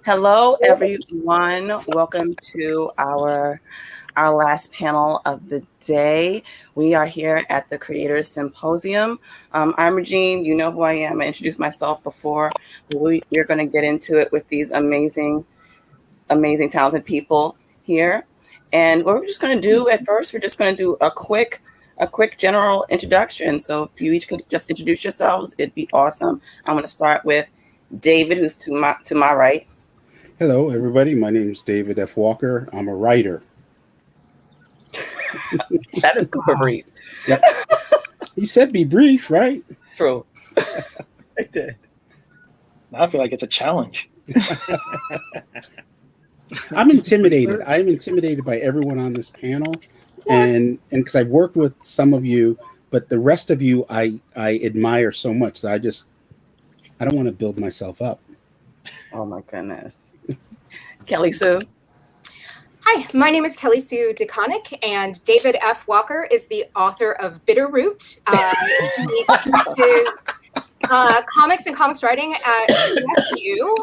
Hello, everyone. Welcome to our last panel of the day. We are here at the Creators Symposium. I'm Regine. You know who I am. I introduced myself before. We're going to get into it with these amazing, talented people here. And what we're just going to do at first, we're just going to do a quick general introduction. So if you each could just introduce yourselves, it'd be awesome. I'm going to start with David, who's to my right. Hello, everybody. My name is David F. Walker. I'm a writer. That is super brief. Yep. You said be brief, right? True. I did. I feel like it's a challenge. I'm intimidated. I'm intimidated by everyone on this panel. And because I've worked with some of you, but the rest of you I admire so much that I don't want to build myself up. Oh my goodness. Kelly Sue. Hi, my name is Kelly Sue DeConnick, and David F. Walker is the author of Bitterroot. He teaches comics and comics writing at USU.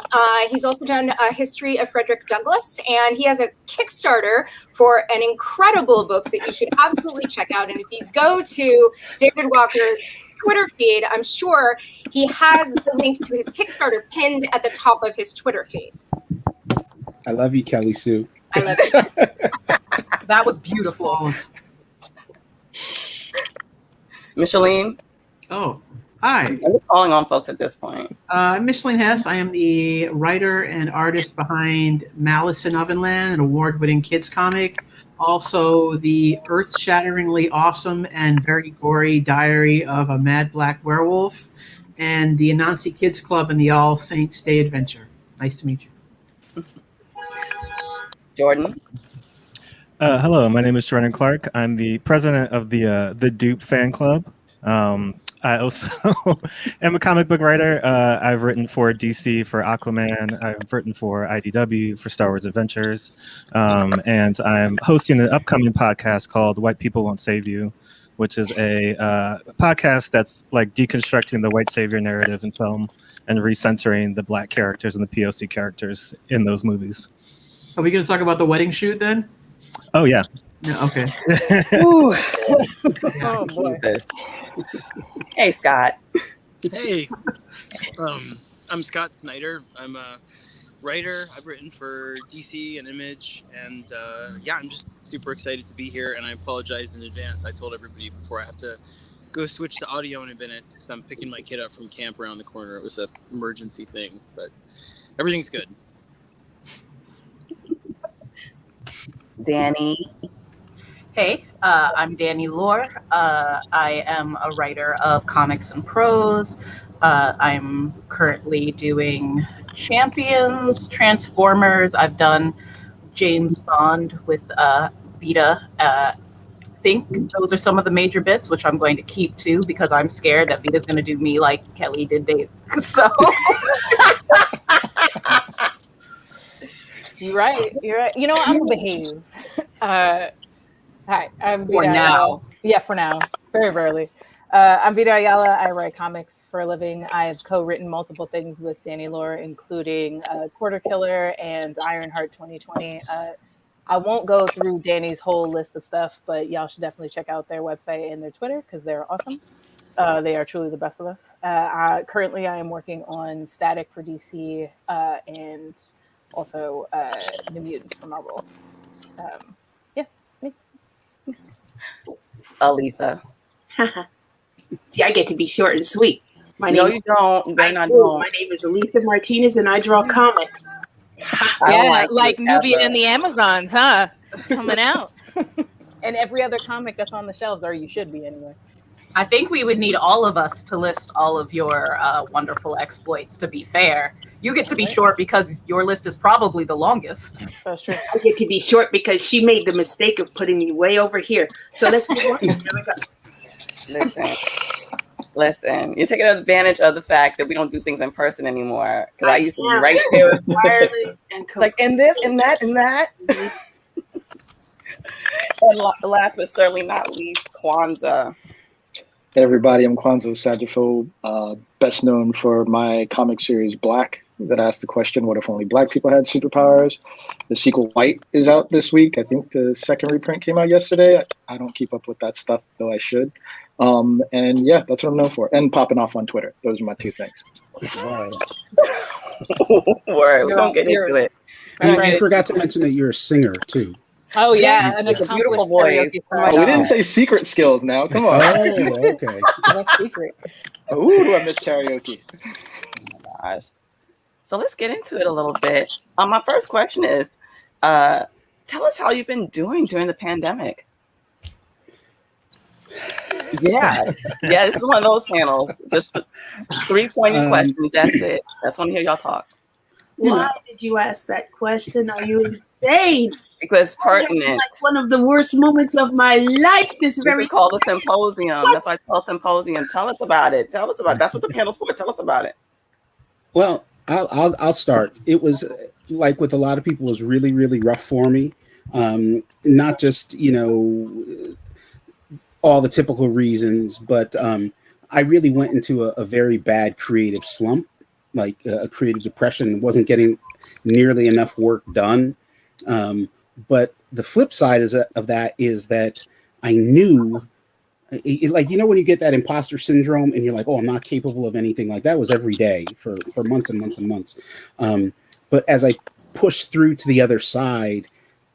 He's also done a history of Frederick Douglass, and he has a Kickstarter for an incredible book that you should absolutely check out. And if you go to David Walker's Twitter feed, I'm sure he has the link to his Kickstarter pinned at the top of his Twitter feed. I love you, Kelly Sue. I love it. That was beautiful. Micheline. Oh, hi. I'm calling on folks at this point. I'm Micheline Hess. I am the writer and artist behind Malice in Ovenland, an award-winning kids comic. Also, the earth-shatteringly awesome and very gory Diary of a Mad Black Werewolf, and the Anansi Kids Club and the All Saints Day Adventure. Nice to meet you. Jordan. Hello, my name is Jordan Clark. I'm the president of the Dupe fan club. I also am a comic book writer. I've written for DC, for Aquaman. I've written for IDW, for Star Wars Adventures. And I'm hosting an upcoming podcast called White People Won't Save You, which is a podcast that's like deconstructing the white savior narrative in film and recentering the black characters and the POC characters in those movies. Are we going to talk about the wedding shoot then? Oh, yeah. Yeah, okay. Oh, boy. Hey, Scott. Hey, I'm Scott Snyder. I'm a writer. I've written for DC and Image, and I'm just super excited to be here, and I apologize in advance. I told everybody before I have to go switch to audio in a minute because I'm picking my kid up from camp around the corner. It was an emergency thing, but everything's good. Danny. Hey, I'm Danny Lohr. I am a writer of comics and prose. I'm currently doing Champions, Transformers. I've done James Bond with Vita. I think those are some of the major bits, which I'm going to keep too, because I'm scared that Vita's going to do me like Kelly did Dave. So. You're right. You know what? I'm gonna behave. Hi, I'm Vita for now. Ayala. Yeah, for now. Very rarely. I'm Vita Ayala. I write comics for a living. I've co-written multiple things with Danny Lohr, including Quarter Killer and Ironheart 2020. I won't go through Danny's whole list of stuff, but y'all should definitely check out their website and their Twitter because they're awesome. They are truly the best of us. Currently, I am working on Static for DC and also New Mutants for Marvel. Me. Aletha. See, I get to be short and sweet. You don't. You better not know. My name is Aletha Martinez, and I draw comics. Yeah, like Nubia and the Amazons, huh? Coming out. And every other comic that's on the shelves, or you should be anyway. I think we would need all of us to list all of your wonderful exploits, to be fair. You get to be short because your list is probably the longest. That's true. I get to be short because she made the mistake of putting me way over here. So let's move on. Here we go. Listen, you're taking advantage of the fact that we don't do things in person anymore. Because I used to be right there. Like, and this, and that, and that. And last but certainly not least, Kwanzaa. Hey everybody, I'm Kwanzaa Sagifo, best known for my comic series Black that asked the question, what if only Black people had superpowers? The sequel White is out this week. I think the second reprint came out yesterday. I don't keep up with that stuff, though I should. And yeah, that's what I'm known for. And popping off on Twitter. Those are my two things. Word. We're going to get into it. You forgot to mention that you're a singer, too. Oh, yeah. And a beautiful voice. Oh, we didn't say secret skills now. Come on. Oh, okay. That's secret. Ooh, I miss karaoke. Oh my gosh. So let's get into it a little bit. My first question is, tell us how you've been doing during the pandemic. Yeah, this is one of those panels. Just 3 pointed questions. That's it. I just want to hear y'all talk. Why did you ask that question? Are you insane? Because pertinent. Like one of the worst moments of my life. This is called a symposium. That's why it's called symposium. Tell us about it. That's what the panel's for. Tell us about it. Well, I'll start. It was like with a lot of people, it was really, really rough for me. Not just, all the typical reasons, but I really went into a very bad creative slump, like a creative depression. Wasn't getting nearly enough work done. But the flip side of that is that I knew, like, when you get that imposter syndrome and you're like, oh, I'm not capable of anything, like that was every day for months and months and months. But as I pushed through to the other side,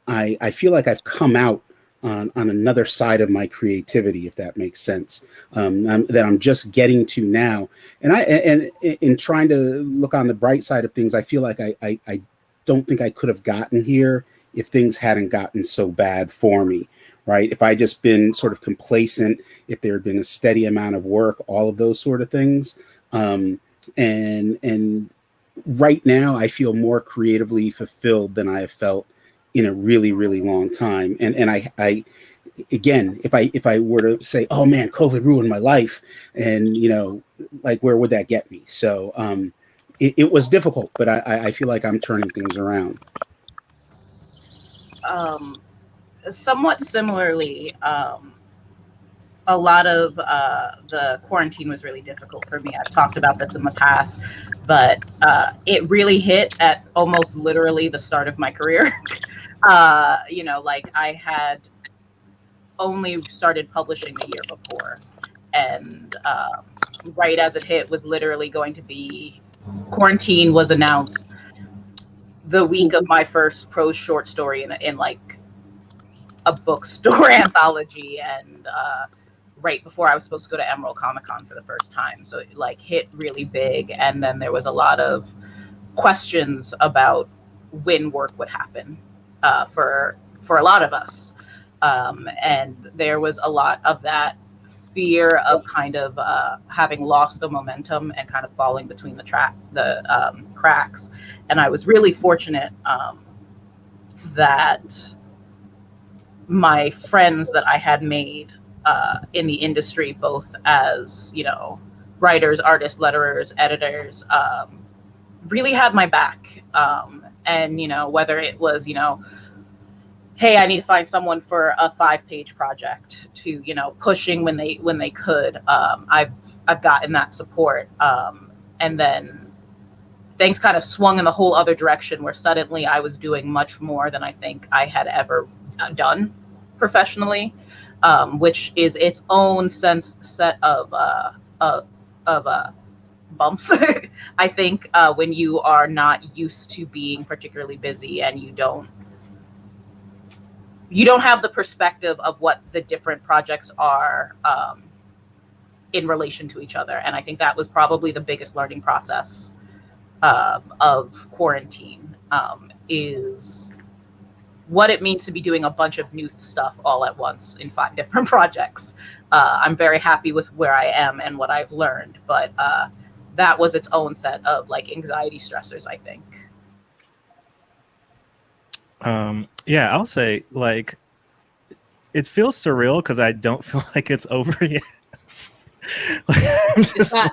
I feel like I've come out on another side of my creativity, if that makes sense, that I'm just getting to now. And in trying to look on the bright side of things, I feel like I don't think I could have gotten here if things hadn't gotten so bad for me, right? If I just been sort of complacent, if there had been a steady amount of work, all of those sort of things. And right now I feel more creatively fulfilled than I have felt in a really, really long time. And I again, if I were to say, oh man, COVID ruined my life, and like where would that get me? So it was difficult, but I feel like I'm turning things around. Somewhat similarly, a lot of the quarantine was really difficult for me. I've talked about this in the past, but it really hit at almost literally the start of my career. Like I had only started publishing the year before, and right as it hit was literally going to be, quarantine was announced the week of my first prose short story in like a bookstore anthology, and right before I was supposed to go to Emerald Comic-Con for the first time. So it like hit really big, and then there was a lot of questions about when work would happen for a lot of us, and there was a lot of that fear of kind of having lost the momentum and kind of falling between the cracks. And I was really fortunate that my friends that I had made in the industry, both as writers, artists, letterers, editors, really had my back. And whether it was hey, I need to find someone for a 5-page project, to pushing when they could. I've gotten that support, and then things kind of swung in the whole other direction, where suddenly I was doing much more than I think I had ever done professionally, which is its own set of bumps. I think when you are not used to being particularly busy, and you don't have the perspective of what the different projects are in relation to each other. And I think that was probably the biggest learning process of quarantine, is what it means to be doing a bunch of new stuff all at once in 5 different projects. I'm very happy with where I am and what I've learned, but that was its own set of like anxiety stressors, I think. Yeah, I'll say, like, it feels surreal because I don't feel like it's over yet. It's not.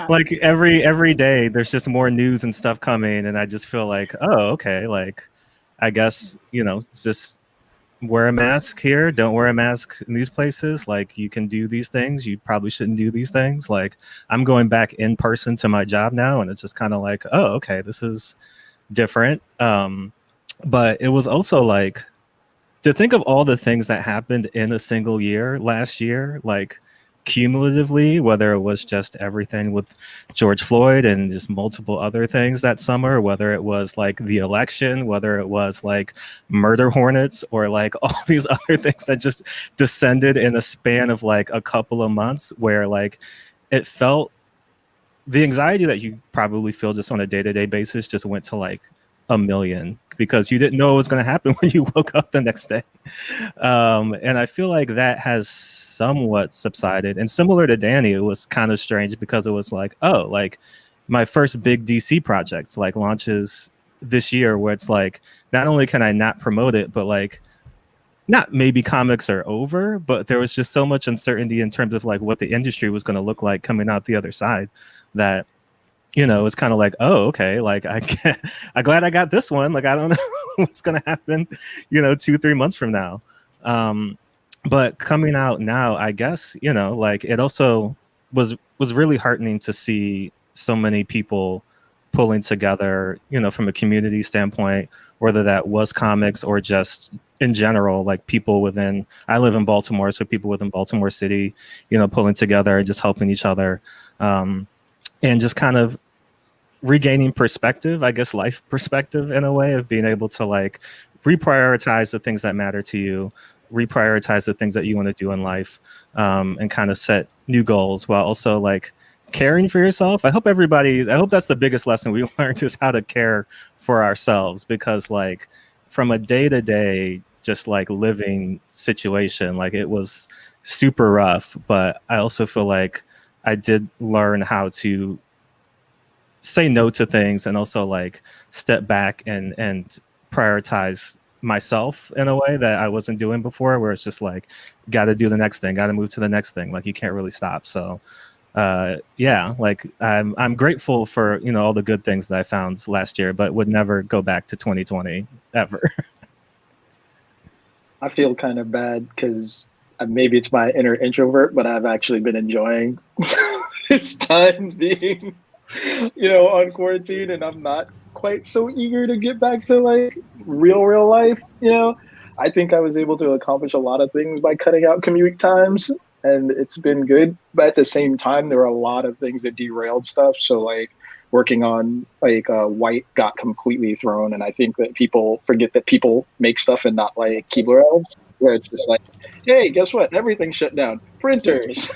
Like every day there's just more news and stuff coming, and I just feel like, oh, okay, like I guess it's just wear a mask here, don't wear a mask in these places. Like, you can do these things, you probably shouldn't do these things. Like, I'm going back in person to my job now, and it's just kind of like, oh, okay, this is different. But it was also like, to think of all the things that happened in a single year last year, like cumulatively, whether it was just everything with George Floyd and just multiple other things that summer, whether it was like the election, whether it was like murder hornets, or like all these other things that just descended in a span of like a couple of months, where like it felt, the anxiety that you probably feel just on a day-to-day basis just went to like a million, because you didn't know what was going to happen when you woke up the next day. And I feel like that has somewhat subsided. And similar to Danny, it was kind of strange because it was like, oh, like my first big DC project like launches this year, where it's like, not only can I not promote it, but like, not maybe comics are over, but there was just so much uncertainty in terms of like what the industry was going to look like coming out the other side, that, you know, it's kind of like, oh, okay, like I'm glad I got this one. Like, I don't know what's going to happen, you know, 2-3 months from now. But coming out now, I guess, you know, like it also was really heartening to see so many people pulling together, you know, from a community standpoint, whether that was comics or just in general, like people within, I live in Baltimore, so people within Baltimore City, you know, pulling together and just helping each other. And just kind of regaining perspective, I guess, life perspective, in a way of being able to like reprioritize the things that matter to you, reprioritize the things that you want to do in life, and kind of set new goals while also like caring for yourself. I hope that's the biggest lesson we learned, is how to care for ourselves, because like from a day-to-day just like living situation, like it was super rough, but I also feel like I did learn how to say no to things, and also like step back and prioritize myself in a way that I wasn't doing before, where it's just like, got to do the next thing, got to move to the next thing. Like, you can't really stop. So yeah, like I'm grateful for, you know, all the good things that I found last year, but would never go back to 2020 ever. I feel kind of bad because maybe it's my inner introvert, but I've actually been enjoying this time being, you know, on quarantine, and I'm not quite so eager to get back to like real life. You know, I think I was able to accomplish a lot of things by cutting out commute times, and it's been good. But at the same time, there were a lot of things that derailed stuff. So like working on like White got completely thrown, and I think that people forget that people make stuff and not like keyboard elves, where it's just like, hey, guess what? Everything shut down. Printers.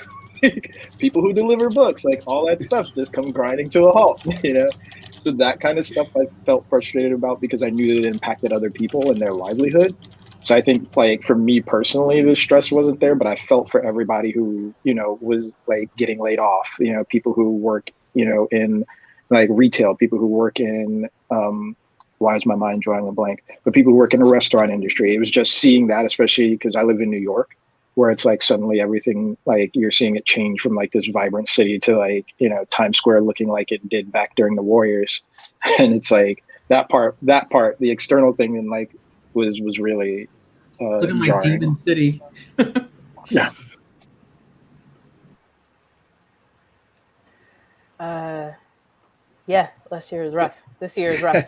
People who deliver books, like all that stuff just come grinding to a halt, you know? So that kind of stuff I felt frustrated about, because I knew that it impacted other people and their livelihood. So I think like for me personally, the stress wasn't there, but I felt for everybody who, you know, was like getting laid off, you know, people who work, you know, in like retail, people who work in, why is my mind drawing a blank? But people who work in the restaurant industry. It was just seeing that, especially because I live in New York, where it's like suddenly everything, like you're seeing it change from like this vibrant city to like, you know, Times Square looking like it did back during the Warriors. And it's like that part, the external thing, and like was really looking like jarring. Demon City. Yeah. Yeah, last year was rough. This year is rough.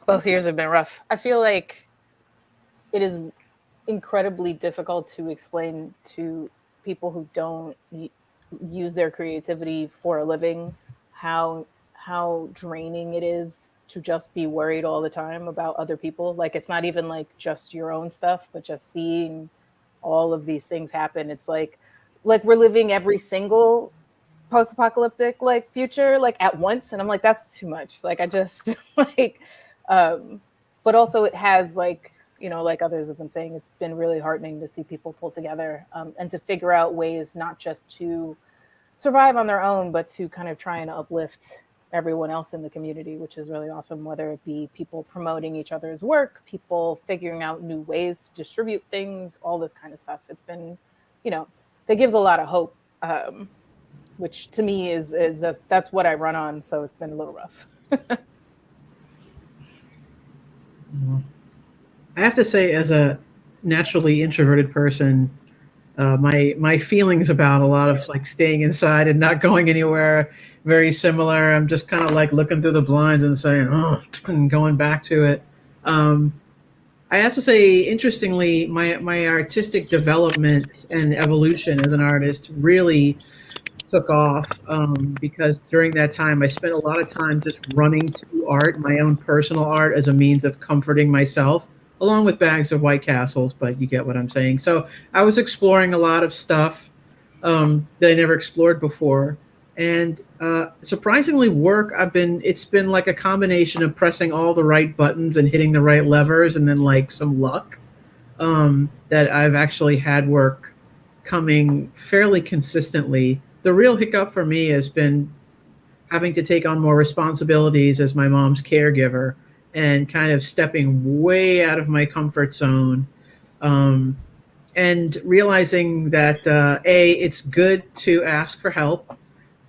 Both years have been rough. I feel like it is incredibly difficult to explain to people who don't use their creativity for a living how draining it is to just be worried all the time about other people. Like, it's not even like just your own stuff, but just seeing all of these things happen. It's like we're living every single post-apocalyptic like future like at once, and I'm like, that's too much. Like, I just like but also it has, like, you know, like others have been saying, it's been really heartening to see people pull together and to figure out ways not just to survive on their own, but to kind of try and uplift everyone else in the community, which is really awesome, whether it be people promoting each other's work, people figuring out new ways to distribute things, all this kind of stuff. It's been, you know, that gives a lot of hope, which to me is that's what I run on. So it's been a little rough. I have to say, as a naturally introverted person, my feelings about a lot of like staying inside and not going anywhere very similar. I'm just kind of like looking through the blinds and saying, oh, and going back to it. Um, I have to say, interestingly, my artistic development and evolution as an artist really took off because during that time I spent a lot of time just running to art, my own personal art, as a means of comforting myself, along with bags of White Castles. But you get what I'm saying. So I was exploring a lot of stuff that I never explored before, and surprisingly, work it's been like a combination of pressing all the right buttons and hitting the right levers, and then like some luck that I've actually had work coming fairly consistently. The real hiccup for me has been having to take on more responsibilities as my mom's caregiver and kind of stepping way out of my comfort zone. Um, and realizing that it's good to ask for help,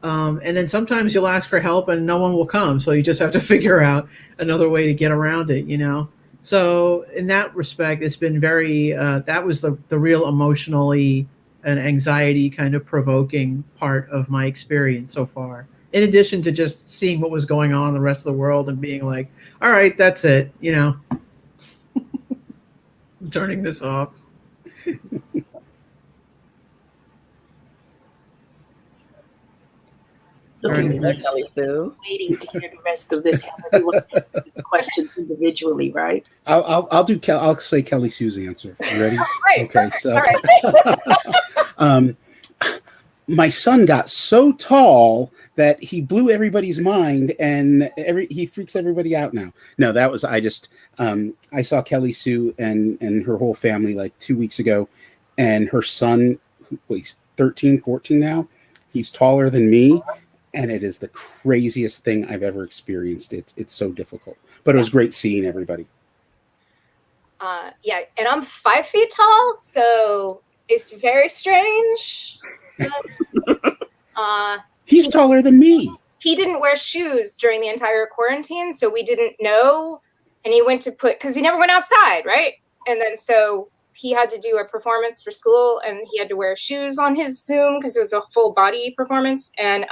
and then sometimes you'll ask for help and no one will come, so you just have to figure out another way to get around it, you know. So in that respect, it's been very that was the real emotionally and anxiety kind of provoking part of my experience so far, in addition to just seeing what was going on in the rest of the world and being like, all right, that's it, you know. Turning this off. Looking Thank you, Kelly Sue. waiting to hear the rest of this. Have everyone answer this question individually, right? I'll say Kelly Sue's answer. You ready? Great. Okay, so All right. my son got so tall that he blew everybody's mind, and he freaks everybody out now. No, that was I saw Kelly Sue and her whole family like 2 weeks ago, and her son, he's 13, 14 now. He's taller than me, and it is the craziest thing I've ever experienced. It's so difficult, but it was great seeing everybody. Yeah, and I'm 5 feet tall, so it's very strange. He's taller than me. He didn't wear shoes during the entire quarantine, so we didn't know. And he went to because he never went outside, right? And then so he had to do a performance for school, and he had to wear shoes on his Zoom because it was a full body performance, and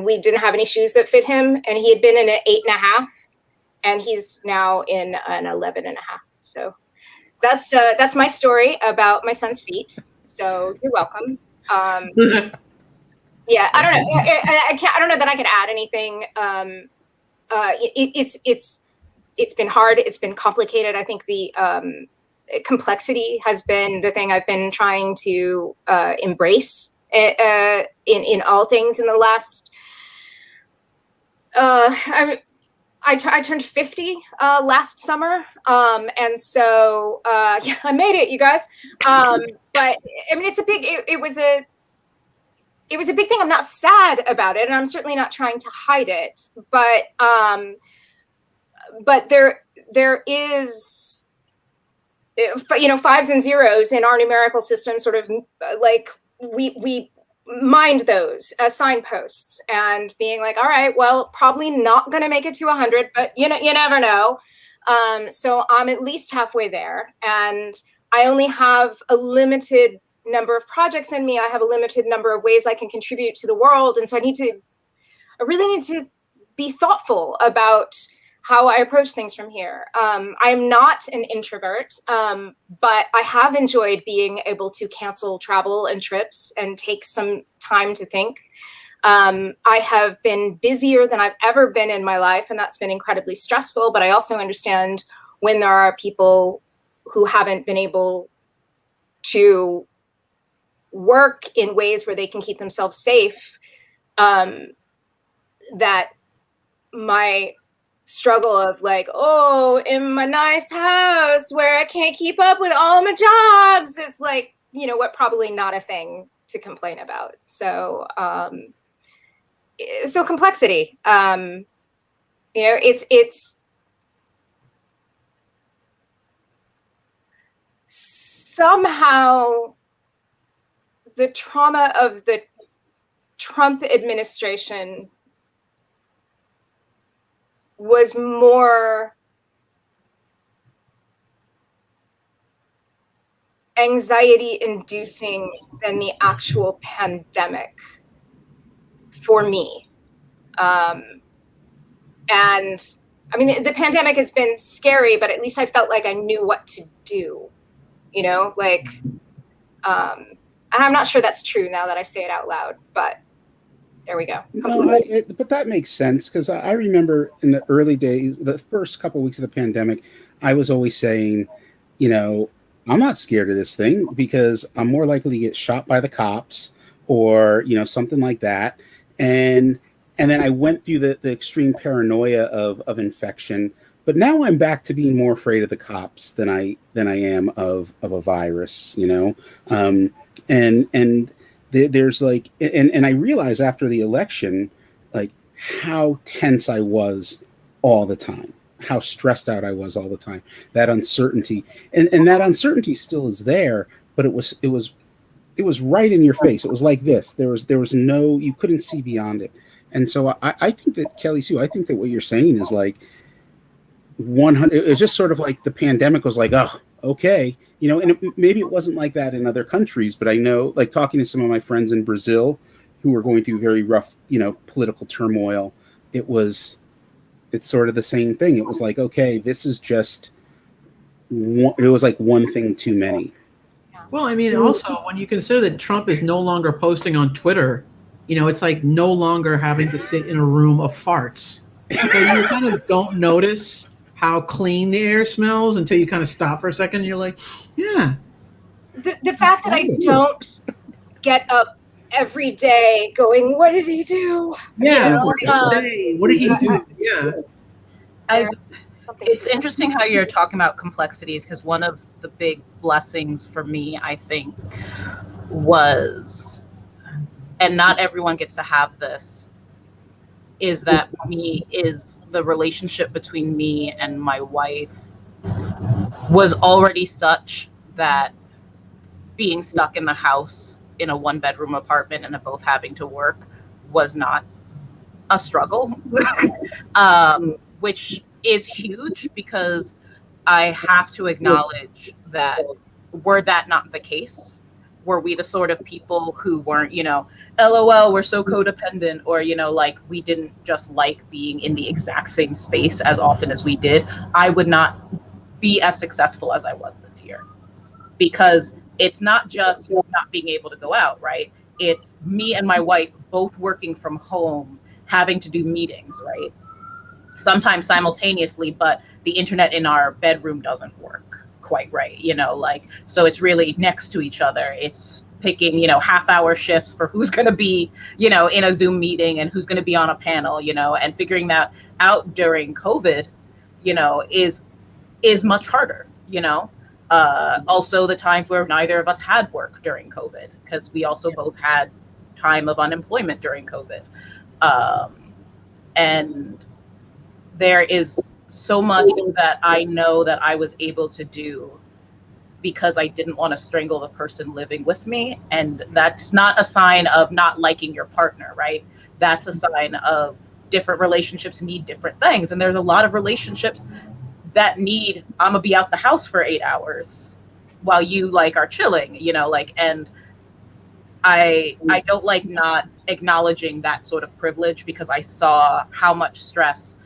we didn't have any shoes that fit him. And he had been in an 8.5, and he's now in an 11.5. So that's my story about my son's feet. So you're welcome. Yeah, I don't know. I don't know that I could add anything. It's been hard. It's been complicated. I think the complexity has been the thing I've been trying to embrace in all things in the last. I turned 50 last summer, and so yeah, I made it, you guys. But I mean, it was a big thing. I'm not sad about it, and I'm certainly not trying to hide it. But there is, you know, fives and zeros in our numerical system. Sort of like we mind those as signposts, and being like, all right, well, probably not going to make it to 100, but you never know. So I'm at least halfway there, and I only have a limited number of projects in me. I have a limited number of ways I can contribute to the world. And so I really need to be thoughtful about how I approach things from here. I'm not an introvert, but I have enjoyed being able to cancel travel and trips and take some time to think. I have been busier than I've ever been in my life, and that's been incredibly stressful. But I also understand when there are people who haven't been able to work in ways where they can keep themselves safe, that my struggle of like, oh, in my nice house where I can't keep up with all my jobs is like, you know what, probably not a thing to complain about. So complexity, you know, it's somehow the trauma of the Trump administration was more anxiety inducing than the actual pandemic for me. And I mean, the pandemic has been scary, but at least I felt like I knew what to do, you know, like, and I'm not sure that's true now that I say it out loud, but there we go. No, but that makes sense, because I remember in the early days, the first couple of weeks of the pandemic, I was always saying, you know, I'm not scared of this thing because I'm more likely to get shot by the cops or, you know, something like that. And then I went through the extreme paranoia of infection. But now I'm back to being more afraid of the cops than I am of a virus, you know. And there's like, and I realized after the election, like how tense I was all the time, how stressed out I was all the time, that uncertainty, and that uncertainty still is there, but it was right in your face. It was like this. There was no, you couldn't see beyond it. And so I think that, Kelly Sue, I think that what you're saying is like 100. It's just sort of like the pandemic was like, oh, okay, you know, and maybe it wasn't like that in other countries, but I know, like talking to some of my friends in Brazil who were going through very rough, you know, political turmoil, it's sort of the same thing. It was like, okay, this is just one, it was like one thing too many. Well, I mean, also when you consider that Trump is no longer posting on Twitter, you know, it's like no longer having to sit in a room of farts. So you kind of don't notice how clean the air smells until you kind of stop for a second and you're like, yeah. The fact that I don't get up every day going, what did he do? Yeah, you know? what did he say? What did he do? Yeah. It's interesting how you're talking about complexities, because one of the big blessings for me, I think, was, and not everyone gets to have this, is that the relationship between me and my wife was already such that being stuck in the house in a 1-bedroom apartment and both having to work was not a struggle, which is huge, because I have to acknowledge that were that not the case, were we the sort of people who weren't, you know, LOL, we're so codependent, or, you know, like we didn't just like being in the exact same space as often as we did, I would not be as successful as I was this year. Because it's not just not being able to go out, right? It's me and my wife both working from home, having to do meetings, right? Sometimes simultaneously, but the internet in our bedroom doesn't work quite right, you know, like, so it's really next to each other. It's picking, you know, half-hour shifts for who's going to be, you know, in a Zoom meeting and who's going to be on a panel, you know, and figuring that out during COVID, you know, is much harder, you know. Also the times where neither of us had work during COVID, because we also both had time of unemployment during COVID. And there is so much that I know that I was able to do because I didn't want to strangle the person living with me. And that's not a sign of not liking your partner, right? That's a sign of different relationships need different things. And there's a lot of relationships that need, I'm gonna be out the house for 8 hours while you like are chilling, you know, like, and I don't like not acknowledging that sort of privilege, because I saw how much stress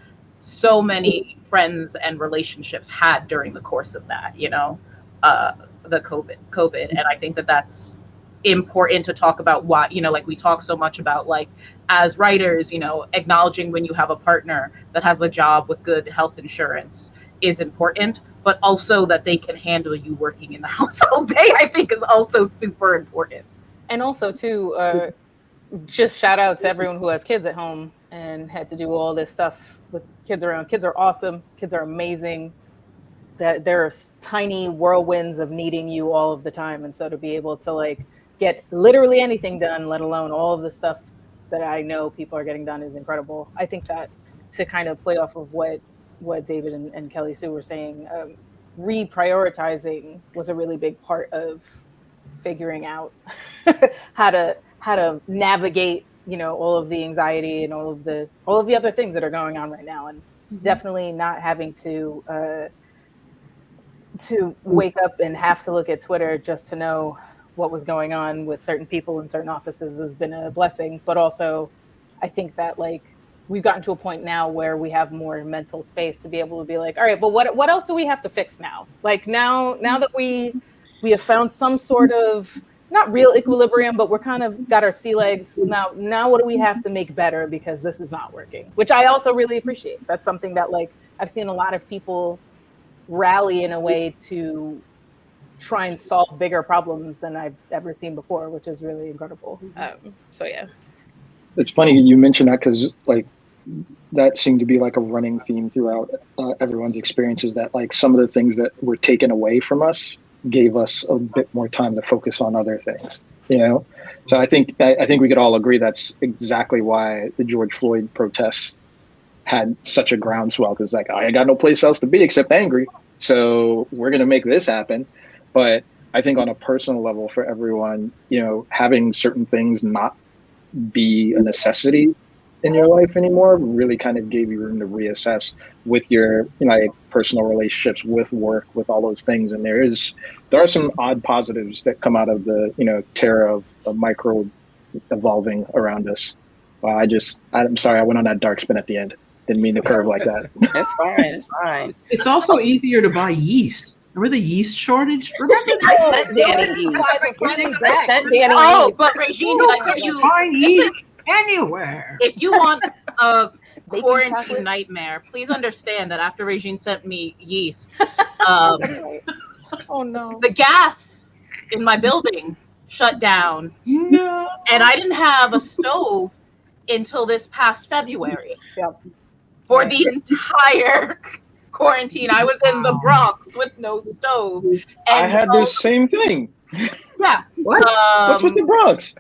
so many friends and relationships had during the course of that, you know, the COVID. And I think that that's important to talk about, why, you know, like we talk so much about, like, as writers, you know, acknowledging when you have a partner that has a job with good health insurance is important, but also that they can handle you working in the house all day, I think is also super important. And also too, just shout out to everyone who has kids at home and had to do all this stuff with kids around. Kids are awesome. Kids are amazing. That there are tiny whirlwinds of needing you all of the time. And so to be able to like get literally anything done, let alone all of the stuff that I know people are getting done, is incredible. I think that, to kind of play off of what David and Kelly Sue were saying, reprioritizing was a really big part of figuring out how to navigate, you know, all of the anxiety and all of the other things that are going on right now, and definitely not having to to wake up and have to look at Twitter just to know what was going on with certain people in certain offices has been a blessing. But also, I think that like we've gotten to a point now where we have more mental space to be able to be like, all right, but what else do we have to fix now? Like now that we have found some sort of not real equilibrium, but we're kind of got our sea legs now. What do we have to make better because this is not working? Which I also really appreciate. That's something that like I've seen a lot of people rally in a way to try and solve bigger problems than I've ever seen before, which is really incredible. So yeah. It's funny you mentioned that because like that seemed to be like a running theme throughout everyone's experiences, that like some of the things that were taken away from us gave us a bit more time to focus on other things, you know? So I think we could all agree that's exactly why the George Floyd protests had such a groundswell, because like I got no place else to be except angry, so we're gonna make this happen. But I think on a personal level for everyone, you know, having certain things not be a necessity in your life anymore really kind of gave you room to reassess with your like personal relationships, with work, with all those things. And there are some odd positives that come out of the, you know, terror of a micro evolving around us. Well, I'm sorry I went on that dark spin at the end. Didn't mean to curve like that. It's fine. It's fine. It's also easier to buy yeast. Remember the yeast shortage? Remember I sent Danny yeast. I sent Danny Oh, yeast. but Regine, did I tell you? Find yeast anywhere. If you want a quarantine nightmare, please understand that after Regine sent me yeast, Oh no. the gas in my building shut down. No. And I didn't have a stove until this past February. Yep. For the entire quarantine, I was in the Bronx with no stove. And I had this same thing. Yeah. What's with the Bronx?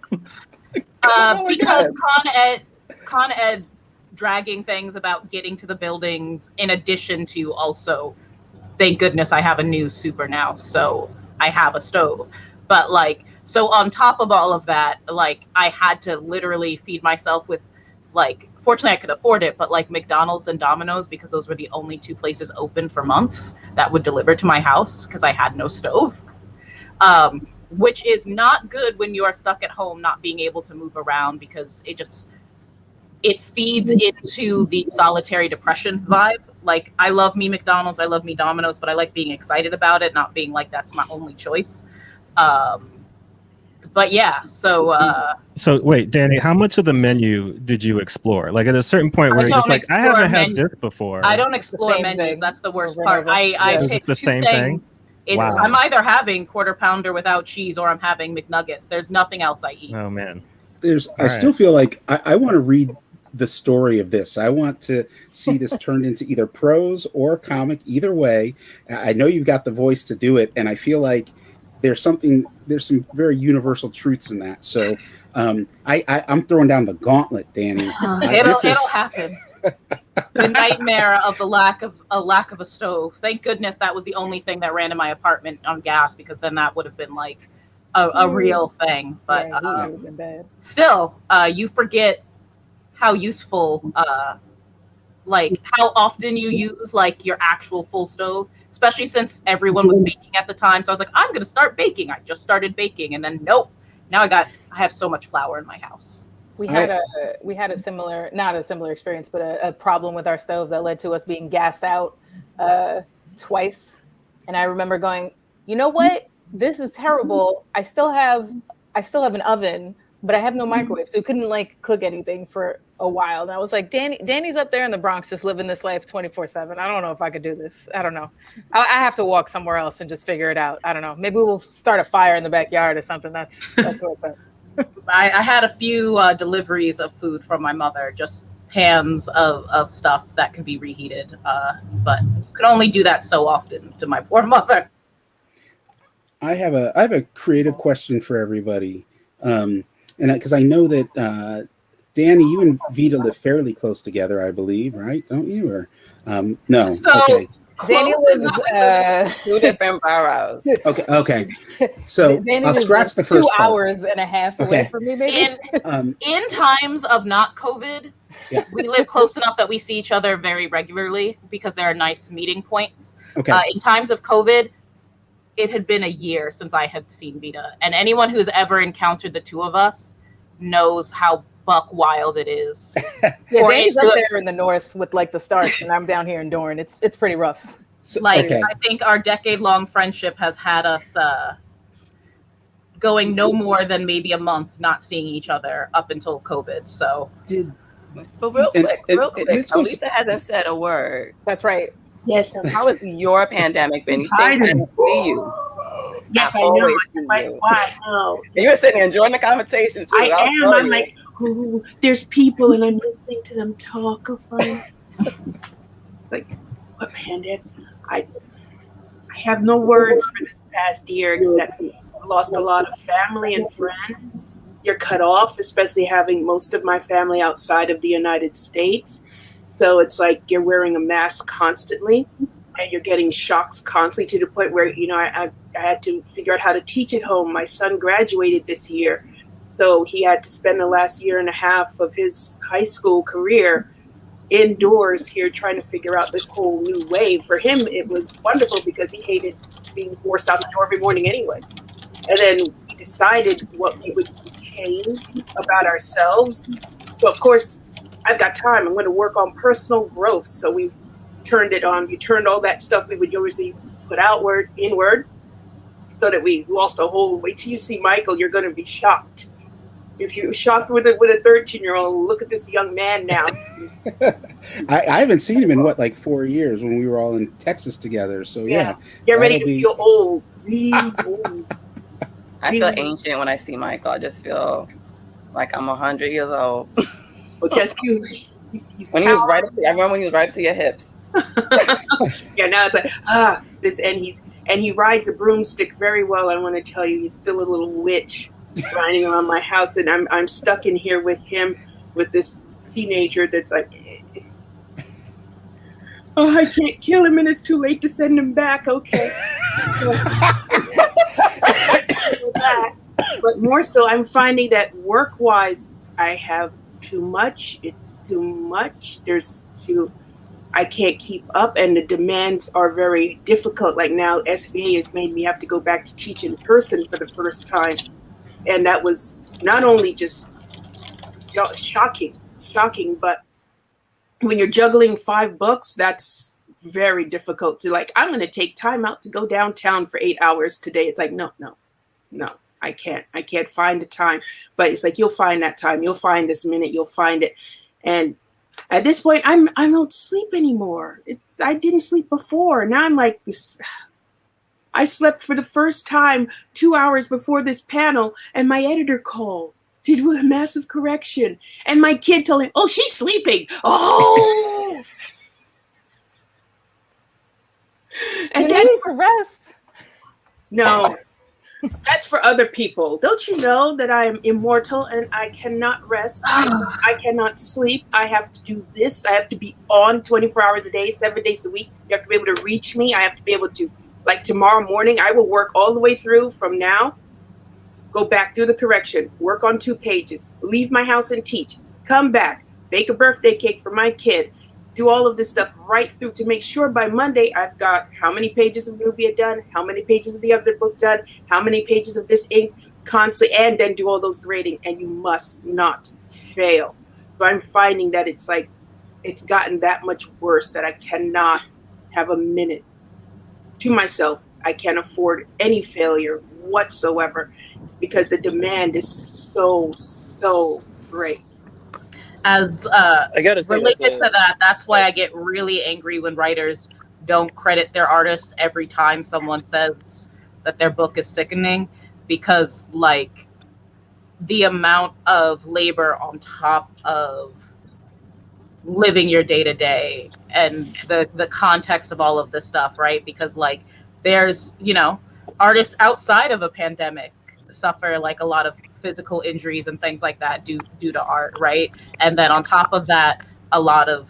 Because Con Ed dragging things about getting to the buildings, in addition to also, thank goodness I have a new super now, so I have a stove. But like, so on top of all of that, like I had to literally feed myself with like, fortunately I could afford it, but like McDonald's and Domino's, because those were the only two places open for months that would deliver to my house because I had no stove. Which is not good when you are stuck at home, not being able to move around, because it feeds into the solitary depression vibe. Like, I love me McDonald's, I love me Domino's, but I like being excited about it, not being like that's my only choice. But yeah, so wait, Danny, how much of the menu did you explore? Like at a certain point where you're just like, I haven't had this before. I don't explore menus. That's the worst part. I pick two things. Wow. I'm either having quarter pounder without cheese or I'm having McNuggets. There's nothing else I eat. Oh man. I still feel like I want to read the story of this. I want to see this turned into either prose or comic. Either way, I know you've got the voice to do it, and I feel like there's some very universal truths in that. So I'm throwing down the gauntlet, Danny. It'll happen. The nightmare of the lack of a stove. Thank goodness that was the only thing that ran in my apartment on gas, because then that would have been like a real thing. But still, you forget how useful, like how often you use like your actual full stove, especially since everyone was baking at the time. So I was like, I'm gonna start baking. I just started baking, and then nope. Now I have so much flour in my house. We had a similar, not a similar experience, but a problem with our stove that led to us being gassed out twice. And I remember going, you know what? This is terrible. I still have an oven, but I have no microwave, so we couldn't like cook anything for a while. And I was like, Danny's up there in the Bronx just living this life 24/7. I don't know if I could do this. I don't know. I have to walk somewhere else and just figure it out. I don't know. Maybe we'll start a fire in the backyard or something. That's what I I had a few deliveries of food from my mother, just pans of stuff that can be reheated, but you can only do that so often to my poor mother. I have a creative question for everybody, and because I know that Danny, you and Vita live fairly close together, I believe, right? Don't you? Or no? So, okay. Danny lives 2 different boroughs. Okay. So Danny I'll scratch the first 2 part. hours and a half away from me, maybe. In times of not COVID, we live close enough that we see each other very regularly because there are nice meeting points. Okay. In times of COVID, it had been a year since I had seen Vita, and anyone who's ever encountered the two of us knows how buck wild it is. Yeah, For Danny's it up to- there in the north with like the Starks, and I'm down here in Dorne. It's pretty rough. Like, Okay. I think our decade-long friendship has had us going no more than maybe a month not seeing each other up until COVID. So, But real And- quick, and- real and quick, this goes- Alisa hasn't said a word. That's right. Yes, How has your pandemic been? You think I Hiding. don't see you? yes, I know. always see Why? you. Why? No. You were sitting there enjoying the conversation too. I I'll am. tell I'm you. like, ooh, there's people, and I'm listening to them talk. Of fun. Like, what pandemic? I have no words for this past year except I lost a lot of family and friends. You're cut off, especially having most of my family outside of the United States. So it's like you're wearing a mask constantly, and you're getting shocks constantly to the point where, you know, I had to figure out how to teach at home. My son graduated this year, so he had to spend the last year and a half of his high school career indoors here trying to figure out this whole new way. For him, it was wonderful because he hated being forced out the door every morning anyway. And then we decided what we would change about ourselves. So, of course, I've got time. I'm going to work on personal growth. So we turned it on. We turned all that stuff we would usually put outward, inward, so that we lost a whole. Wait till you see Michael. You're going to be shocked. If you're shocked with a 13-year-old, look at this young man now. I haven't seen him in like 4 years when we were all in Texas together. So yeah, Get ready that'll to be- feel old. Really old. I feel Really? ancient when I see Michael. I just feel like I'm 100 years old. Well, just cute. He's When he was towering. right up to, I remember when he was right up to your hips. Yeah, now it's like this, and he rides a broomstick very well. I want to tell you, he's still a little witch riding around my house, and I'm stuck in here with him, with this teenager that's like, oh, I can't kill him, and it's too late to send him back. Okay. But more so, I'm finding that work-wise, I have too much. It's too much. I can't keep up, and the demands are very difficult. Like now, SVA has made me have to go back to teach in person for the first time. And that was not only just shocking, but when you're juggling 5 books, that's very difficult to like, I'm going to take time out to go downtown for 8 hours today. It's like, no, I can't find the time. But it's like, you'll find that time. You'll find this minute. You'll find it. And at this point, I don't sleep anymore. I didn't sleep before. Now I'm like, I slept for the first time 2 hours before this panel, and my editor called to do a massive correction. And my kid told him, oh, she's sleeping. Oh! And You that's need to rest. no. That's for other people. Don't you know that I am immortal and I cannot rest? I cannot sleep. I have to do this. I have to be on 24 hours a day, 7 days a week. You have to be able to reach me. I have to be able to, like tomorrow morning, I will work all the way through from now, go back, do the correction, work on 2 pages, leave my house and teach, come back, bake a birthday cake for my kid, do all of this stuff right through to make sure by Monday I've got how many pages of Nubia done, how many pages of the other book done, how many pages of this ink constantly, and then do all those grading. And you must not fail. So I'm finding that it's like, it's gotten that much worse that I cannot have a minute to myself. I can't afford any failure whatsoever because the demand is so great. as I gotta say, related to that, that's why I get really angry when writers don't credit their artists every time someone says that their book is sickening, because like the amount of labor on top of living your day to day and the context of all of this stuff, right? Because like there's, you know, artists outside of a pandemic suffer like a lot of physical injuries and things like that due to art, right? And then on top of that, a lot of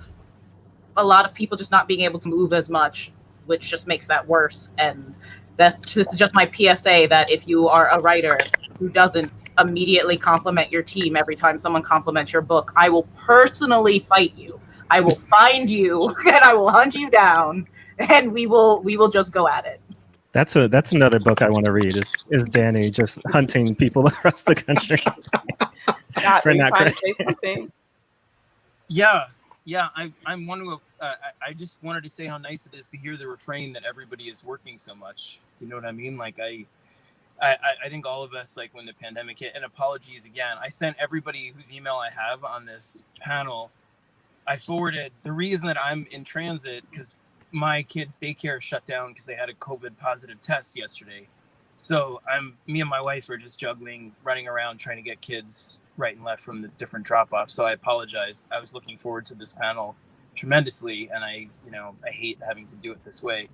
people just not being able to move as much, which just makes that worse. And this is just my PSA that if you are a writer who doesn't immediately compliment your team every time someone compliments your book, I will personally fight you. I will find you and I will hunt you down, and we will just go at it. That's another book I want to read. Is Danny just hunting people across the country Scott, for are you not trying to credit? say something? Yeah, yeah. I'm one of. I just wanted to say how nice it is to hear the refrain that everybody is working so much. Do you know what I mean? Like I think all of us, like when the pandemic hit, and apologies again, I sent everybody whose email I have on this panel. I forwarded the reason that I'm in transit because my kids' daycare shut down because they had a COVID positive test yesterday. So me and my wife are just juggling, running around trying to get kids right and left from the different drop-offs. So I apologize. I was looking forward to this panel tremendously, and I hate having to do it this way.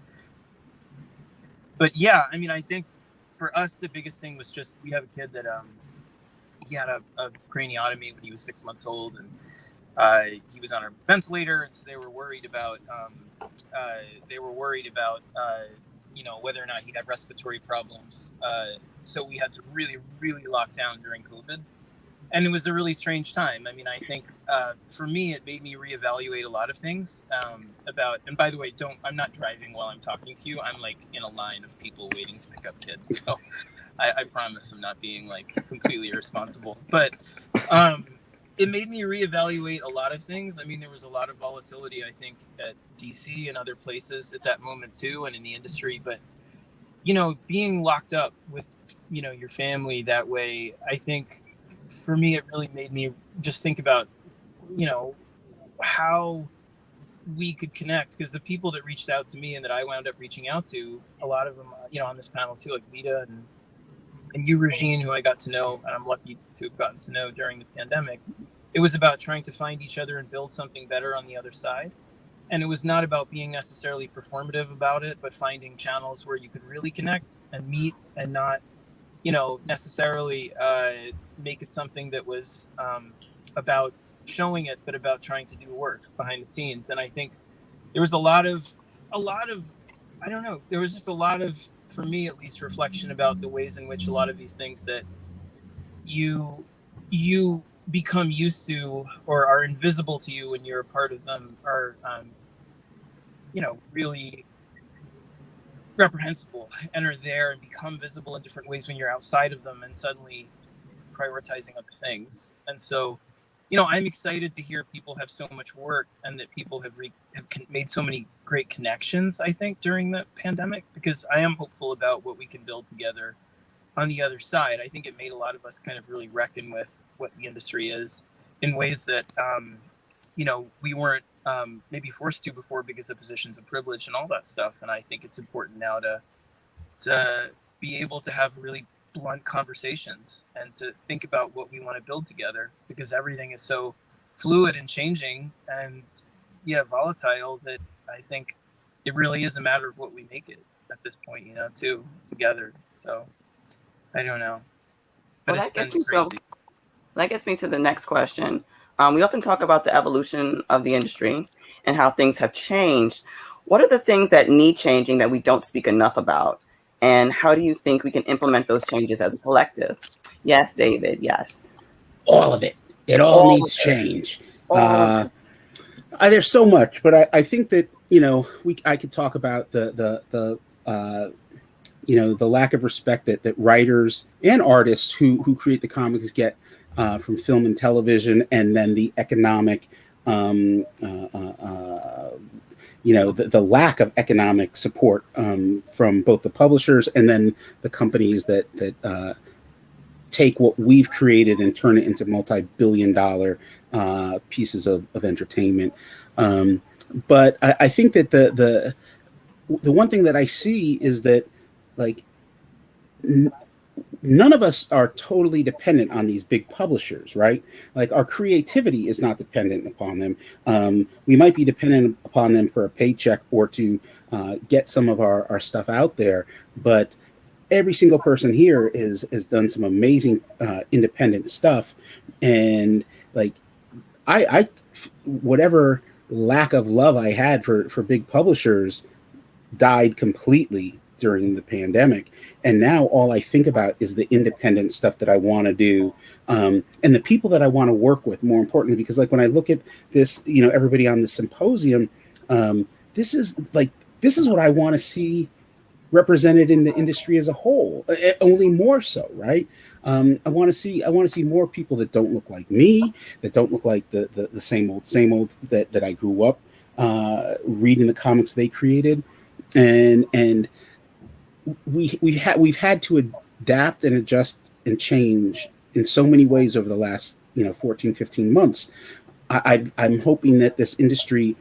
But yeah, I mean, I think for us the biggest thing was just we have a kid that he had a craniotomy when he was 6 months old, and he was on a ventilator, and so they were worried about whether or not he'd have respiratory problems. So we had to really, really lock down during COVID, and it was a really strange time. I mean, I think for me, it made me reevaluate a lot of things about. And by the way, I'm not driving while I'm talking to you. I'm like in a line of people waiting to pick up kids. So I promise I'm not being like completely irresponsible, but. It made me reevaluate a lot of things. I mean, there was a lot of volatility, I think, at DC and other places at that moment too, and in the industry. But, being locked up with, your family that way, I think for me, it really made me just think about, how we could connect. Because the people that reached out to me and that I wound up reaching out to, a lot of them, on this panel too, like Vita and you, Regine, who I got to know, and I'm lucky to have gotten to know during the pandemic. It was about trying to find each other and build something better on the other side. And it was not about being necessarily performative about it, but finding channels where you could really connect and meet and not, necessarily make it something that was about showing it, but about trying to do work behind the scenes. And I think there was a lot of, I don't know, there was just a lot of, for me at least, reflection about the ways in which a lot of these things that you become used to or are invisible to you when you're a part of them are really reprehensible and are there and become visible in different ways when you're outside of them and suddenly prioritizing other things. And so I'm excited to hear people have so much work and that people have made so many great connections, I think, during the pandemic, because I am hopeful about what we can build together on the other side. I think it made a lot of us kind of really reckon with what the industry is in ways that, we weren't maybe forced to before because of positions of privilege and all that stuff. And I think it's important now to be able to have really blunt conversations and to think about what we want to build together, because everything is so fluid and changing and volatile that I think it really is a matter of what we make it at this point, too, together. So I don't know. But Well, it's been crazy. That gets me to the next question. We often talk about the evolution of the industry and how things have changed. What are the things that need changing that we don't speak enough about? And how do you think we can implement those changes as a collective? Yes, David, yes. All of it. It all needs change. There's so much, but I think that, I could talk about the lack of respect that writers and artists who create the comics get from film and television, and then the economic, the lack of economic support from both the publishers and then the companies that take what we've created and turn it into multi-billion-dollar pieces of entertainment. But I think that the one thing that I see is that, like, none of us are totally dependent on these big publishers, right? Like, our creativity is not dependent upon them. We might be dependent upon them for a paycheck or to get some of our stuff out there, but every single person here has done some amazing independent stuff. And like, I whatever lack of love I had for big publishers died completely during the pandemic. And now all I think about is the independent stuff that I want to do, and the people that I want to work with, more importantly, because like when I look at this, everybody on the symposium, this is what I want to see represented in the industry as a whole, only more so, right? I want to see more people that don't look like me, that don't look like the same old that I grew up reading the comics they created, and we've had to adapt and adjust and change in so many ways over the last 14, 15 months. I'm hoping that this industry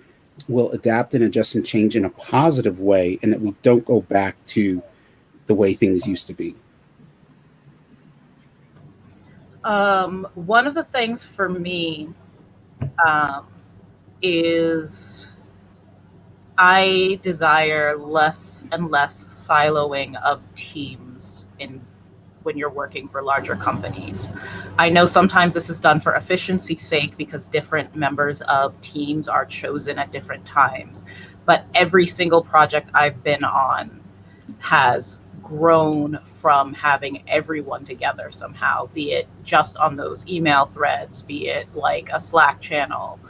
will adapt and adjust and change in a positive way, and that we don't go back to the way things used to be. One of the things for me is I desire less and less siloing of teams when you're working for larger companies. I know sometimes this is done for efficiency's sake because different members of teams are chosen at different times, but every single project I've been on has grown from having everyone together somehow, be it just on those email threads, be it like a Slack channel.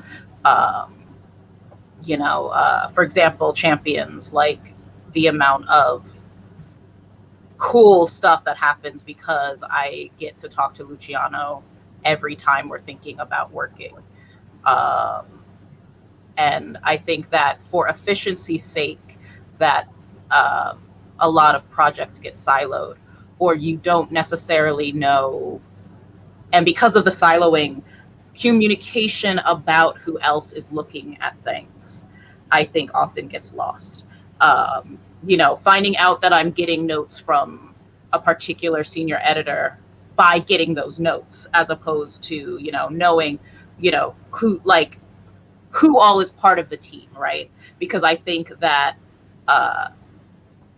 For example, Champions, like the amount of cool stuff that happens because I get to talk to Luciano every time we're thinking about working. And I think that for efficiency's sake, that a lot of projects get siloed, or you don't necessarily know. And because of the siloing, communication about who else is looking at things, I think often gets lost. Finding out that I'm getting notes from a particular senior editor by getting those notes, as opposed to, knowing, who all is part of the team, right? Because I think that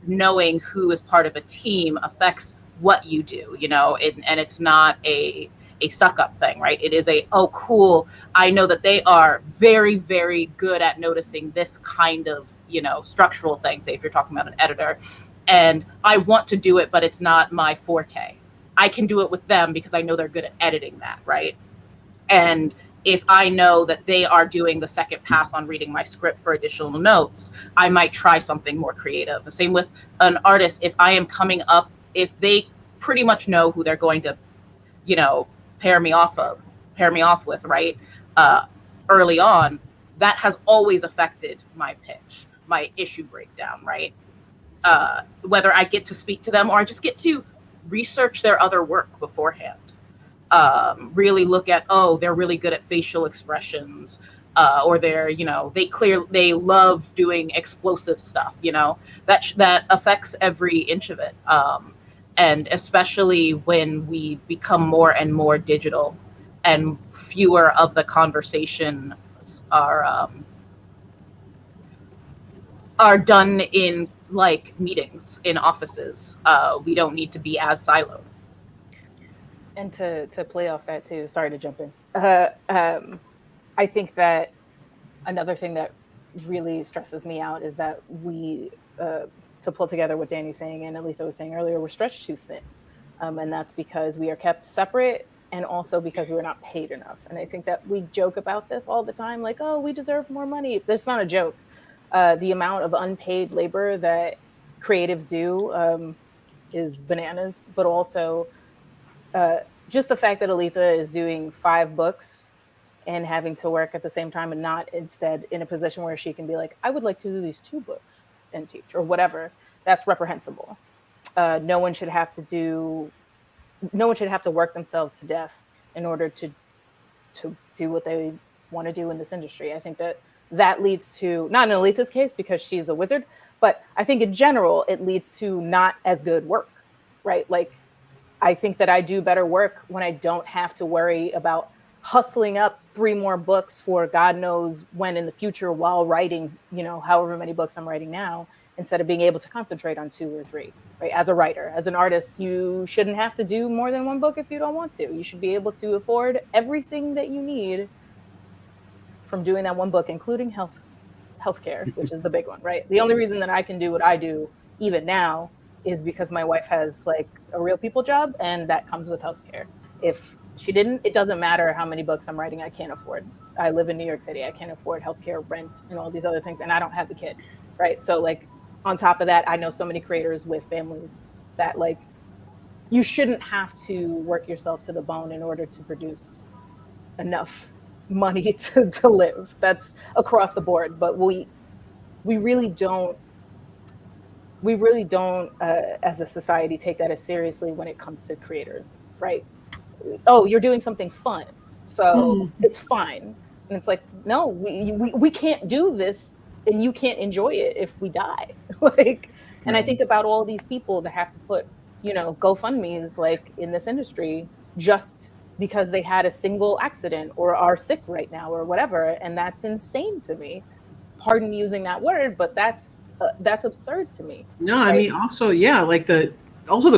knowing who is part of a team affects what you do, and it's not a suck up thing, right? It is oh, cool. I know that they are very, very good at noticing this kind of, structural thing, say if you're talking about an editor, and I want to do it, but it's not my forte. I can do it with them because I know they're good at editing that, right? And if I know that they are doing the second pass on reading my script for additional notes, I might try something more creative. The same with an artist. If I am coming up, if they pretty much know who they're going to, pair me off with, right? Early on, that has always affected my pitch, my issue breakdown, right? Whether I get to speak to them or I just get to research their other work beforehand. Really look at, they're really good at facial expressions, or they're, they love doing explosive stuff, that affects every inch of it. And especially when we become more and more digital and fewer of the conversations are done in like meetings in offices. We don't need to be as siloed. And to play off that too, sorry to jump in. I think that another thing that really stresses me out is that we, to pull together what Danny's saying and Aletha was saying earlier, we're stretched too thin. And that's because we are kept separate, and also because we're not paid enough. And I think that we joke about this all the time, like, oh, we deserve more money. That's not a joke. The amount of unpaid labor that creatives do is bananas, but also just the fact that Aletha is doing 5 books and having to work at the same time, and not instead in a position where she can be like, I would like to do these 2 books and teach, or whatever, that's reprehensible. No one should have to work themselves to death in order to do what they want to do in this industry. I think that leads to, not in Aletha's case because she's a wizard, but I think in general, it leads to not as good work, right? Like, I think that I do better work when I don't have to worry about hustling up 3 more books for God knows when in the future while writing, however many books I'm writing now, instead of being able to concentrate on 2 or 3, right? As a writer, as an artist, you shouldn't have to do more than 1 book if you don't want to. You should be able to afford everything that you need from doing that 1 book, including healthcare, which is the big one, right? The only reason that I can do what I do even now is because my wife has like a real people job, and that comes with healthcare. If she didn't, it doesn't matter how many books I'm writing, I can't afford. I live in New York City. I can't afford healthcare, rent, and all these other things, and I don't have the kid, right? So like, on top of that, I know so many creators with families that like you shouldn't have to work yourself to the bone in order to produce enough money to live. That's across the board. But we really don't as a society take that as seriously when it comes to creators, right? Oh, you're doing something fun, so it's fine. And it's like, no, we can't do this, and you can't enjoy it if we die. Like, and I think about all these people that have to put, GoFundMe's like in this industry just because they had a single accident or are sick right now or whatever, and that's insane to me. Pardon using that word, but that's absurd to me. No, I mean also, like the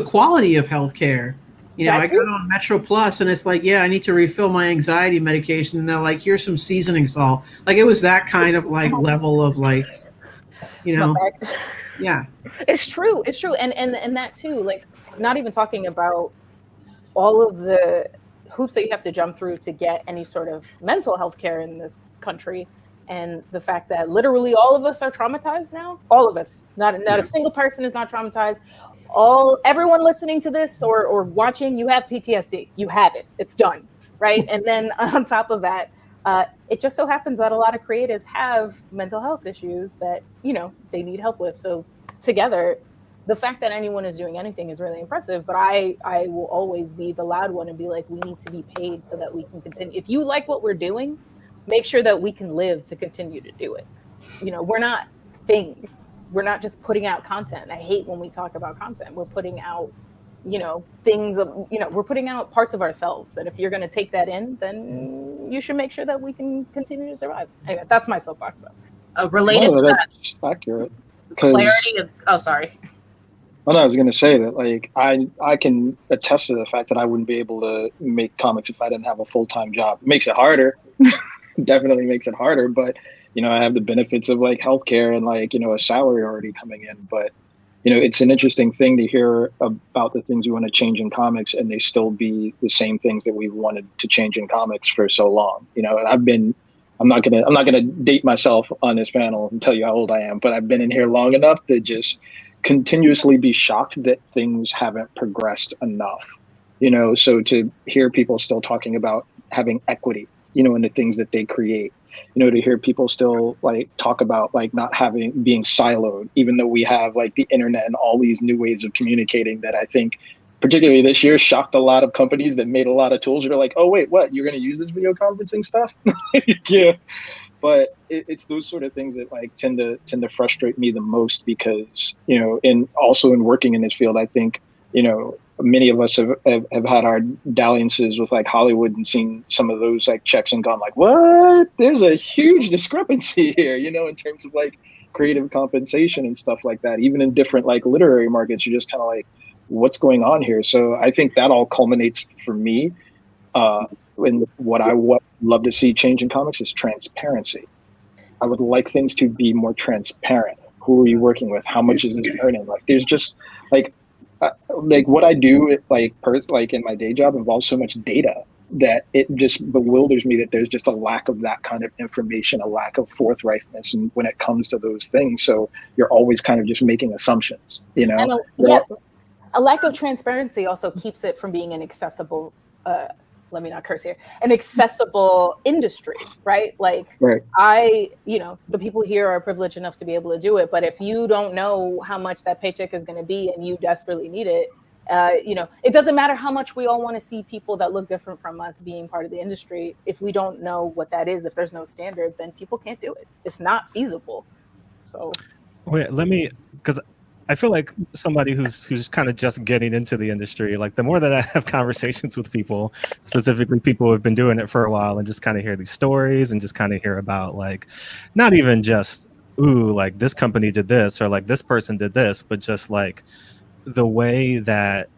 quality of healthcare. I got on Metro Plus, and it's like, I need to refill my anxiety medication, and they're like, here's some seasoning salt. Like, it was that kind of like level of like, yeah. It's true, and that too. Like, not even talking about all of the hoops that you have to jump through to get any sort of mental health care in this country. And the fact that literally all of us are traumatized now, all of us, not a single person is not traumatized. Everyone listening to this or watching, you have PTSD. You have it. It's done, right? And then on top of that, it just so happens that a lot of creatives have mental health issues that, they need help with. So together, the fact that anyone is doing anything is really impressive. But I will always be the loud one and be like, we need to be paid so that we can continue. If you like what we're doing, make sure that we can live to continue to do it. We're not things. We're not just putting out content. I hate when we talk about content. We're putting out, things of, we're putting out parts of ourselves. And if you're going to take that in, then you should make sure that we can continue to survive. Anyway, that's my soapbox though. Related to that's accurate. Clarity is, sorry. Oh, no, I was going to say that, like, I can attest to the fact that I wouldn't be able to make comics if I didn't have a full-time job. It makes it harder. Definitely makes it harder, but I have the benefits of like healthcare and like a salary already coming in. But it's an interesting thing to hear about the things we want to change in comics, and they still be the same things that we've wanted to change in comics for so long. And I'm not gonna date myself on this panel and tell you how old I am, but I've been in here long enough to just continuously be shocked that things haven't progressed enough. So to hear people still talking about having equity, in the things that they create, to hear people still like talk about like not being siloed, even though we have like the internet and all these new ways of communicating that I think particularly this year shocked a lot of companies that made a lot of tools that are like, oh wait, what, you're going to use this video conferencing stuff? Yeah. But it's those sort of things that like tend to frustrate me the most because, and also in working in this field, I think, many of us have had our dalliances with like Hollywood and seen some of those like checks and gone like, what? There's a huge discrepancy here, in terms of like creative compensation and stuff like that. Even in different like literary markets, you're just kind of like, what's going on here? So I think that all culminates for me. And what I would love to see change in comics is transparency. I would like things to be more transparent. Who are you working with? How much is this earning? Like, there's just like what I do, like in my day job involves so much data that it just bewilders me that there's just a lack of that kind of information, a lack of forthrightness, and when it comes to those things. So you're always kind of just making assumptions, And yes, a lack of transparency also keeps it from being an accessible. Let me not curse here, an accessible industry, right? Like the people here are privileged enough to be able to do it. But if you don't know how much that paycheck is going to be and you desperately need it, it doesn't matter how much we all want to see people that look different from us being part of the industry. If we don't know what that is, if there's no standard, then people can't do it. It's not feasible. So wait, because I feel like somebody who's kind of just getting into the industry, like the more that I have conversations with people, specifically people who have been doing it for a while, and just kind of hear these stories and just kind of hear about like, not even just, ooh, like this company did this or like this person did this, but just like the way that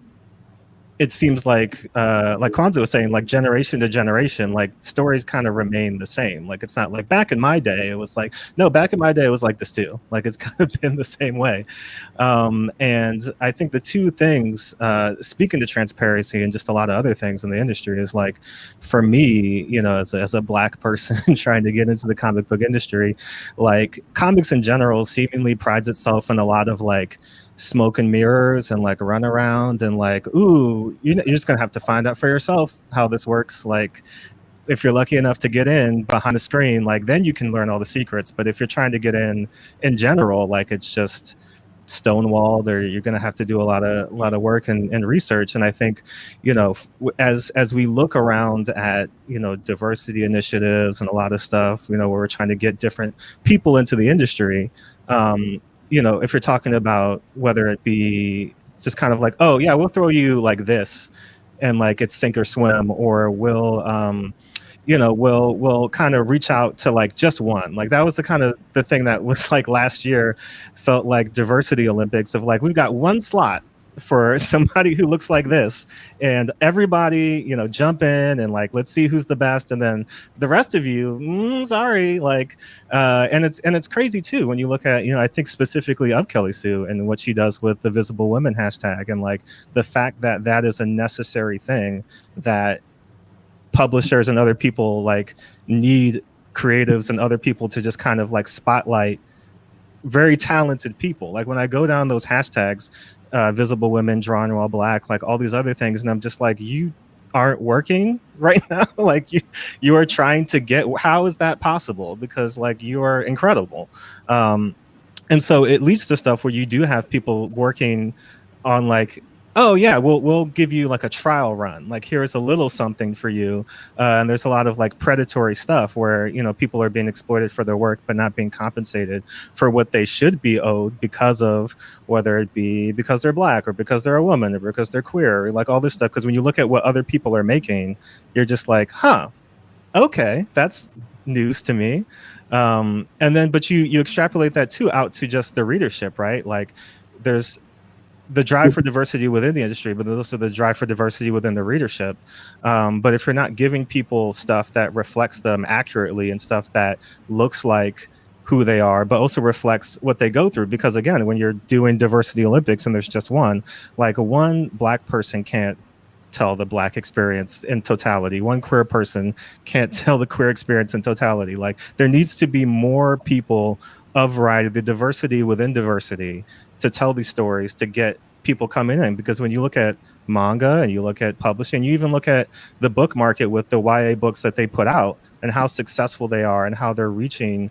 it seems like Kwanzaa was saying, like generation to generation, like stories kind of remain the same. Like it's not like back in my day, it was like, no, back in my day, it was like this too. Like it's kind of been the same way. And I think the two things, speaking to transparency and just a lot of other things in the industry, is like, for me, you know, as a Black person trying to get into the comic book industry, like comics in general seemingly prides itself in a lot of like smoke and mirrors and like run around and like, ooh, you're just gonna have to find out for yourself how this works. Like if you're lucky enough to get in behind a screen, like then you can learn all the secrets. But if you're trying to get in general, like it's just stonewalled, or you're going to have to do a lot of work and research. And I think, you know, as we look around at, you know, diversity initiatives and a lot of stuff, you know, where we're trying to get different people into the industry, you know, if you're talking about whether it be just kind of like, oh yeah, we'll throw you like this and like it's sink or swim, or we'll you know, we'll kind of reach out to like just one. Like that was the kind of the thing that was like last year felt like diversity Olympics of like, we've got one slot for somebody who looks like this, and everybody, you know, jump in and like, let's see who's the best. And then the rest of you, sorry, like, and it's crazy too, when you look at, you know, I think specifically of Kelly Sue and what she does with the Visible Women hashtag, and like the fact that that is a necessary thing that publishers and other people like need creatives and other people to just kind of like spotlight very talented people. Like when I go down those hashtags, Visible Women, Drawing While Black, like all these other things, and I'm just like, you aren't working right now. Like you are trying to get, how is that possible? Because like you are incredible. And so it leads to stuff where you do have people working on like, oh yeah, we'll give you like a trial run. Like here's a little something for you. And there's a lot of like predatory stuff where, you know, people are being exploited for their work, but not being compensated for what they should be owed because of, whether it be because they're Black or because they're a woman or because they're queer, or like all this stuff. Because when you look at what other people are making, you're just like, huh, okay, that's news to me. And then, but you extrapolate that too out to just the readership, right? Like there's the drive for diversity within the industry, but there's also the drive for diversity within the readership. But if you're not giving people stuff that reflects them accurately and stuff that looks like who they are, but also reflects what they go through, because again, when you're doing diversity Olympics and there's just one, like one Black person can't tell the Black experience in totality. One queer person can't tell the queer experience in totality. Like there needs to be more people of variety, the diversity within diversity, to tell these stories, to get people coming in. Because when you look at manga and you look at publishing, you even look at the book market with the YA books that they put out and how successful they are and how they're reaching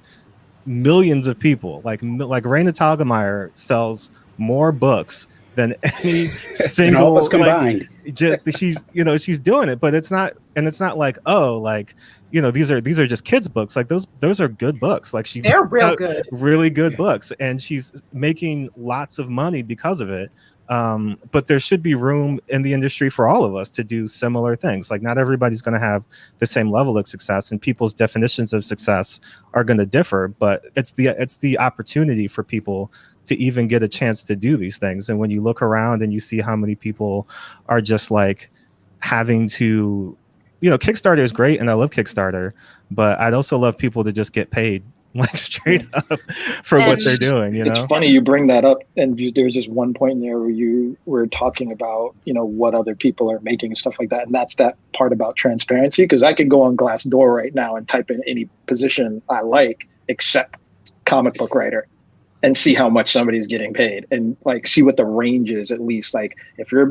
millions of people. Like Raina Telgemeier sells more books than any single, and all of us combined. Like, just she's doing it, but it's not like, oh, like, you know, these are just kids' books. Like those are good books. Like they're real good, really good books, and she's making lots of money because of it. But there should be room in the industry for all of us to do similar things. Like not everybody's going to have the same level of success, and people's definitions of success are going to differ. But it's the opportunity for people to even get a chance to do these things. And when you look around and you see how many people are just like having to, you know, Kickstarter is great and I love Kickstarter, but I'd also love people to just get paid like straight up for what they're doing, you know? It's funny you bring that up, and there was just one point in there where you were talking about, you know, what other people are making and stuff like that. And that's that part about transparency, because I could go on Glassdoor right now and type in any position I like except comic book writer and see how much somebody's getting paid, and like see what the range is, at least. Like if you're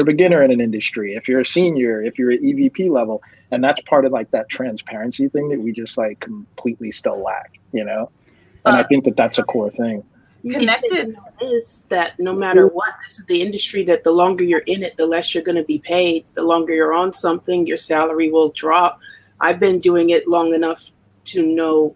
a beginner in an industry, if you're a senior, if you're at EVP level. And that's part of like that transparency thing that we just like completely still lack, you know? And I think that that's a core thing. Connected is that no matter what, this is the industry that the longer you're in it, the less you're going to be paid. The longer you're on something, your salary will drop. I've been doing it long enough to know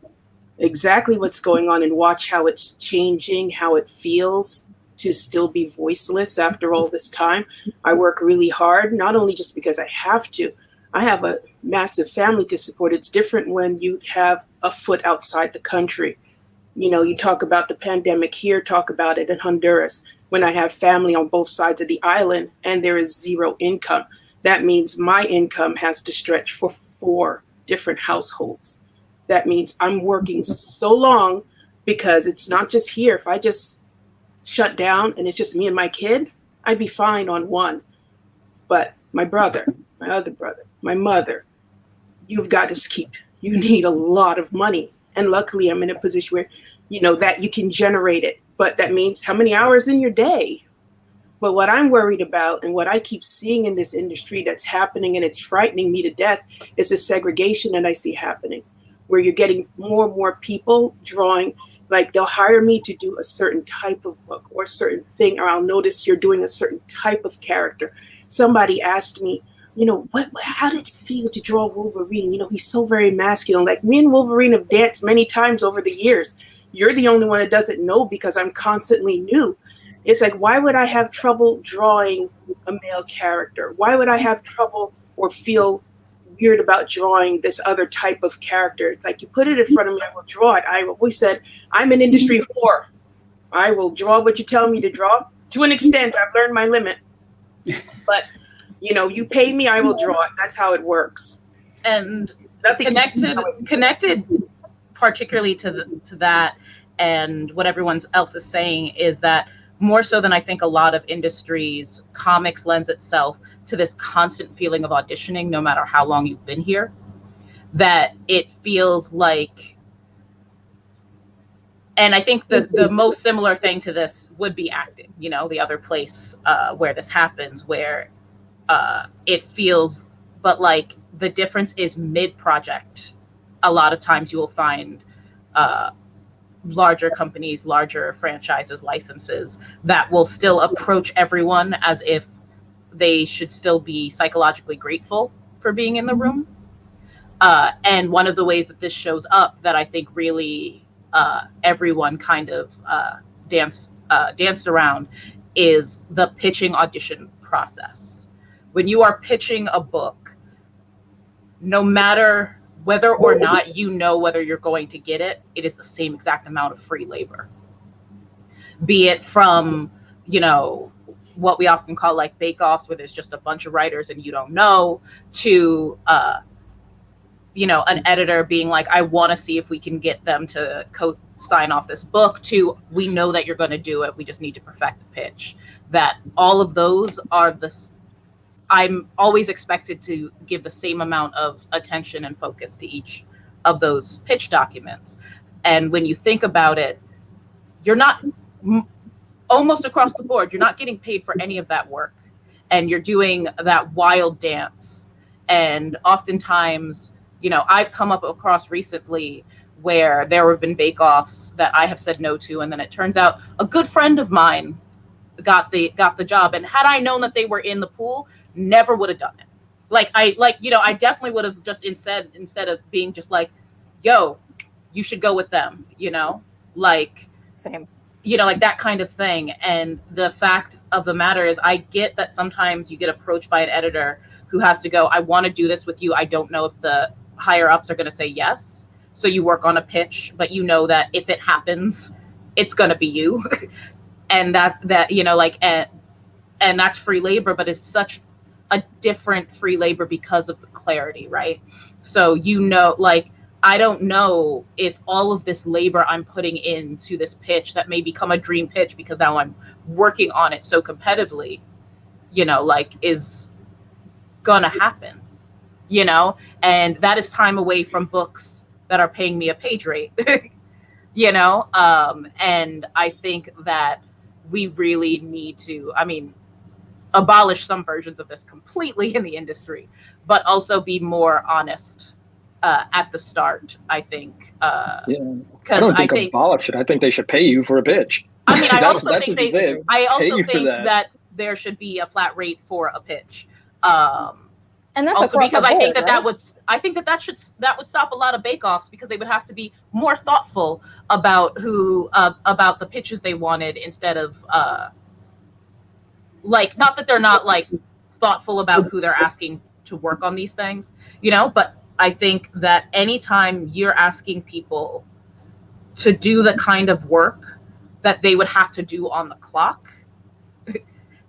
exactly what's going on and watch how it's changing, how it feels to still be voiceless after all this time. I work really hard, not only just because I have to. I have a massive family to support. It's different when you have a foot outside the country. You know, you talk about the pandemic here, talk about it in Honduras. when I have family on both sides of the island and there is zero income. That means my income has to stretch for 4 different households. That means I'm working so long because it's not just here. If I just shut down and it's just me and my kid, I'd be fine on one. But my brother, my other brother, my mother, you've got to keep, you need a lot of money. And luckily I'm in a position where, that you can generate it. But that means how many hours in your day? But what I'm worried about and what I keep seeing in this industry that's happening, and it's frightening me to death, is the segregation that I see happening, where you're getting more and more people drawing, like they'll hire me to do a certain type of book or a certain thing, or I'll notice you're doing a certain type of character. Somebody asked me, how did it feel to draw Wolverine? He's so very masculine. Like, me and Wolverine have danced many times over the years. You're the only one that doesn't know because I'm constantly new. It's like, why would I have trouble drawing a male character? Why would I have trouble or feel weird about drawing this other type of character? It's like, you put it in front of me, I will draw it. I always said, I'm an industry whore. I will draw what you tell me to draw. To an extent, I've learned my limit. But, you pay me, I will draw it. That's how it works. And connected particularly to that, and what everyone else is saying, is that more so than I think a lot of industries, comics lends itself to this constant feeling of auditioning, no matter how long you've been here, that it feels like, and I think the most similar thing to this would be acting, the other place where this happens, where it feels, but like the difference is mid-project. A lot of times you will find larger companies, larger franchises, licenses that will still approach everyone as if they should still be psychologically grateful for being in the room. And one of the ways that this shows up that I think really everyone kind of danced around is the pitching audition process. When you are pitching a book, no matter whether or not you know whether you're going to get it, it is the same exact amount of free labor. Be it from, what we often call like bake-offs, where there's just a bunch of writers and you don't know, to, an editor being like, I want to see if we can get them to sign off this book, to, we know that you're going to do it, we just need to perfect the pitch. That all of those are I'm always expected to give the same amount of attention and focus to each of those pitch documents. And when you think about it, you're not, almost across the board, you're not getting paid for any of that work. And you're doing that wild dance. And oftentimes, I've come up across recently where there have been bake-offs that I have said no to. And then it turns out a good friend of mine got the job. And had I known that they were in the pool, never would have done it. I definitely would have just instead of being just like, yo, you should go with them, Same. Like that kind of thing. And the fact of the matter is, I get that sometimes you get approached by an editor who has to go, I want to do this with you. I don't know if the higher ups are going to say yes. So you work on a pitch, but that if it happens, it's going to be you. And and that's free labor, but it's such a different free labor because of the clarity, right? So, I don't know if all of this labor I'm putting into this pitch that may become a dream pitch because now I'm working on it so competitively, is gonna happen, and that is time away from books that are paying me a page rate, and I think that we really need to, abolish some versions of this completely in the industry, but also be more honest at the start, I think. I don't think abolish it. I think they should pay you for a pitch. I also think that there should be a flat rate for a pitch. And that's also because I think that would stop a lot of bake-offs, because they would have to be more thoughtful about about the pitches they wanted, instead of not that they're not thoughtful about who they're asking to work on these things, but I think that anytime you're asking people to do the kind of work that they would have to do on the clock,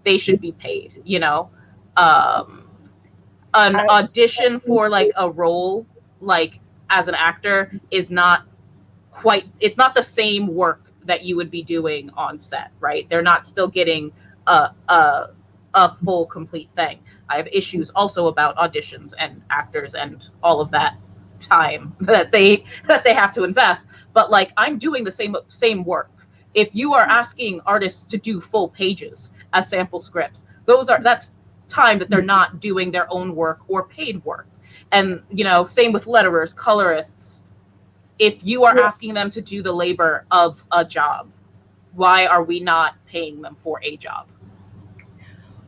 they should be paid, you know. An audition for like a role, like as an actor, is not quite, it's not the same work that you would be doing on set, right? They're not still getting a full complete thing. I have issues also about auditions and actors and all of that time that they have to invest. But like, I'm doing the same work. If you are asking artists to do full pages as sample scripts, that's time that they're not doing their own work or paid work. And you know, same with letterers, colorists. If you are asking them to do the labor of a job, why are we not paying them for a job?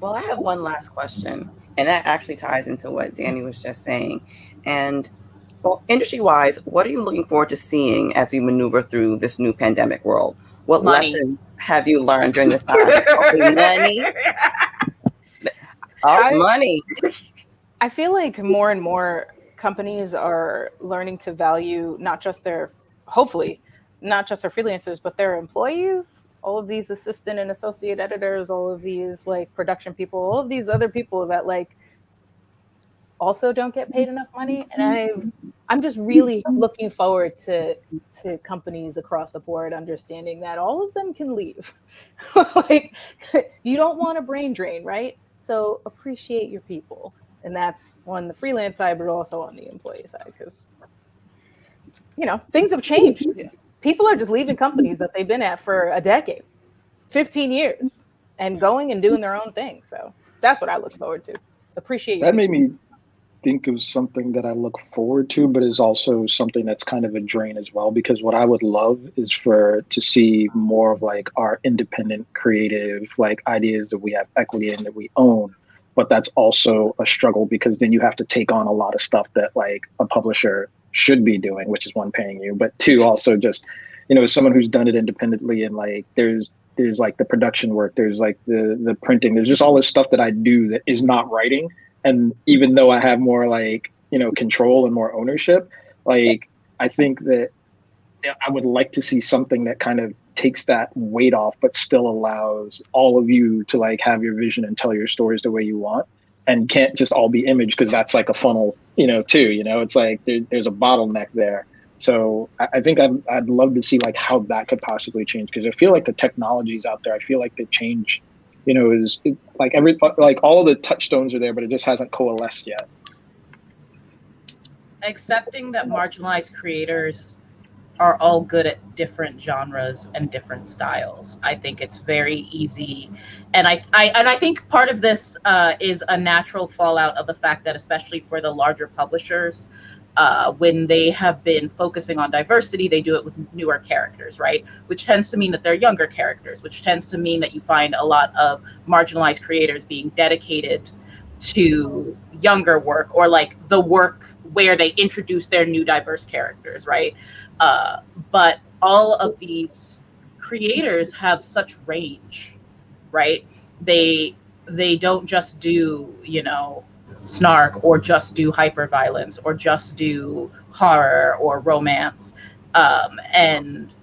Well, I have one last question, and that actually ties into what Danny was just saying. And well, industry-wise, what are you looking forward to seeing as we maneuver through this new pandemic world? What Money. lessons have you learned during this time? Money. Money. I feel like more and more companies are learning to value not just their, hopefully, not just their freelancers, but their employees. All of these assistant and associate editors, all of these like production people, all of these other people that like also don't get paid enough money. And I'm just really looking forward to companies across the board understanding that all of them can leave. Like, you don't want a brain drain, right? So appreciate your people. And that's on the freelance side, but also on the employee side, because, you know, things have changed. People are just leaving companies that they've been at for a decade, 15 years, and going and doing their own thing. So that's what I look forward to. Appreciate your That made me think of something that I look forward to, but is also something that's kind of a drain as well, because what I would love is to see more of like our independent creative like ideas that we have equity in, that we own. But that's also a struggle, because then you have to take on a lot of stuff that like a publisher should be doing, which is one, paying you, but two, also just, you know, as someone who's done it independently, and like there's like the production work, there's like the printing, there's just all this stuff that I do that is not writing. And even though I have more like, you know, control and more ownership, like I think that I would like to see something that kind of takes that weight off, but still allows all of you to like have your vision and tell your stories the way you want, and can't just all be image, because that's like a funnel, you know, too, you know, it's like there's a bottleneck there. So I think I'd love to see like how that could possibly change, because I feel like the technologies out there, I feel like the change, you know, like all the touchstones are there, but it just hasn't coalesced yet. Accepting that marginalized creators are all good at different genres and different styles. I think it's very easy. And I think part of this is a natural fallout of the fact that, especially for the larger publishers, when they have been focusing on diversity, they do it with newer characters, right? Which tends to mean that they're younger characters, which tends to mean that you find a lot of marginalized creators being dedicated to younger work, or like the work where they introduce their new diverse characters, right? But all of these creators have such range, right? They don't just do, you know, snark, or just do hyperviolence, or just do horror or romance, and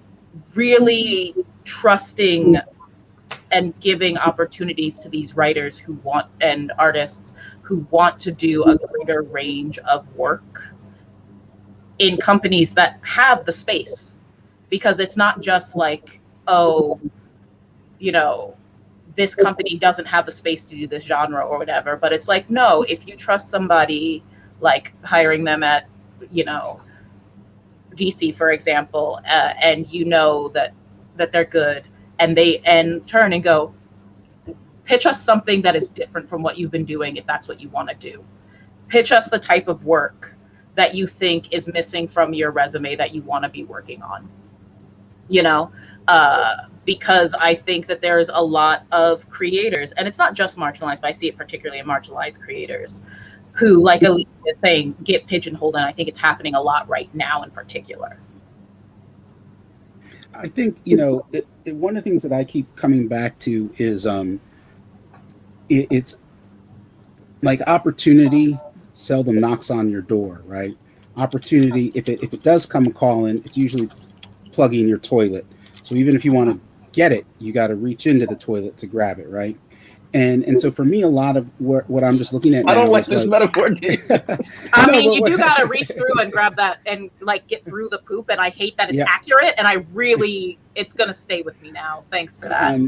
really trusting and giving opportunities to these writers who want, and artists who want to do a greater range of work in companies that have the space. Because it's not just like, oh, you know, this company doesn't have the space to do this genre or whatever, but it's like, no, if you trust somebody, like hiring them at, you know, DC, for example, and you know that they're good, and they turn and go, pitch us something that is different from what you've been doing, if that's what you want to do. Pitch us the type of work that you think is missing from your resume that you want to be working on, you know? Because I think that there's a lot of creators, and it's not just marginalized, but I see it particularly in marginalized creators, who, like Elise is saying, get pigeonholed, and I think it's happening a lot right now in particular. I think, you know, one of the things that I keep coming back to is it's like opportunity seldom knocks on your door, right? Opportunity, if it does come calling, it's usually plugging your toilet. So even if you want to get it, you got to reach into the toilet to grab it, right? And so for me, a lot of what I'm just looking at I now don't like is this like, metaphor, Dave. I No, mean, but you what- do gotta reach through and grab that and like get through the poop. And I hate that it's Yeah. accurate. And it's gonna stay with me now. Thanks for that.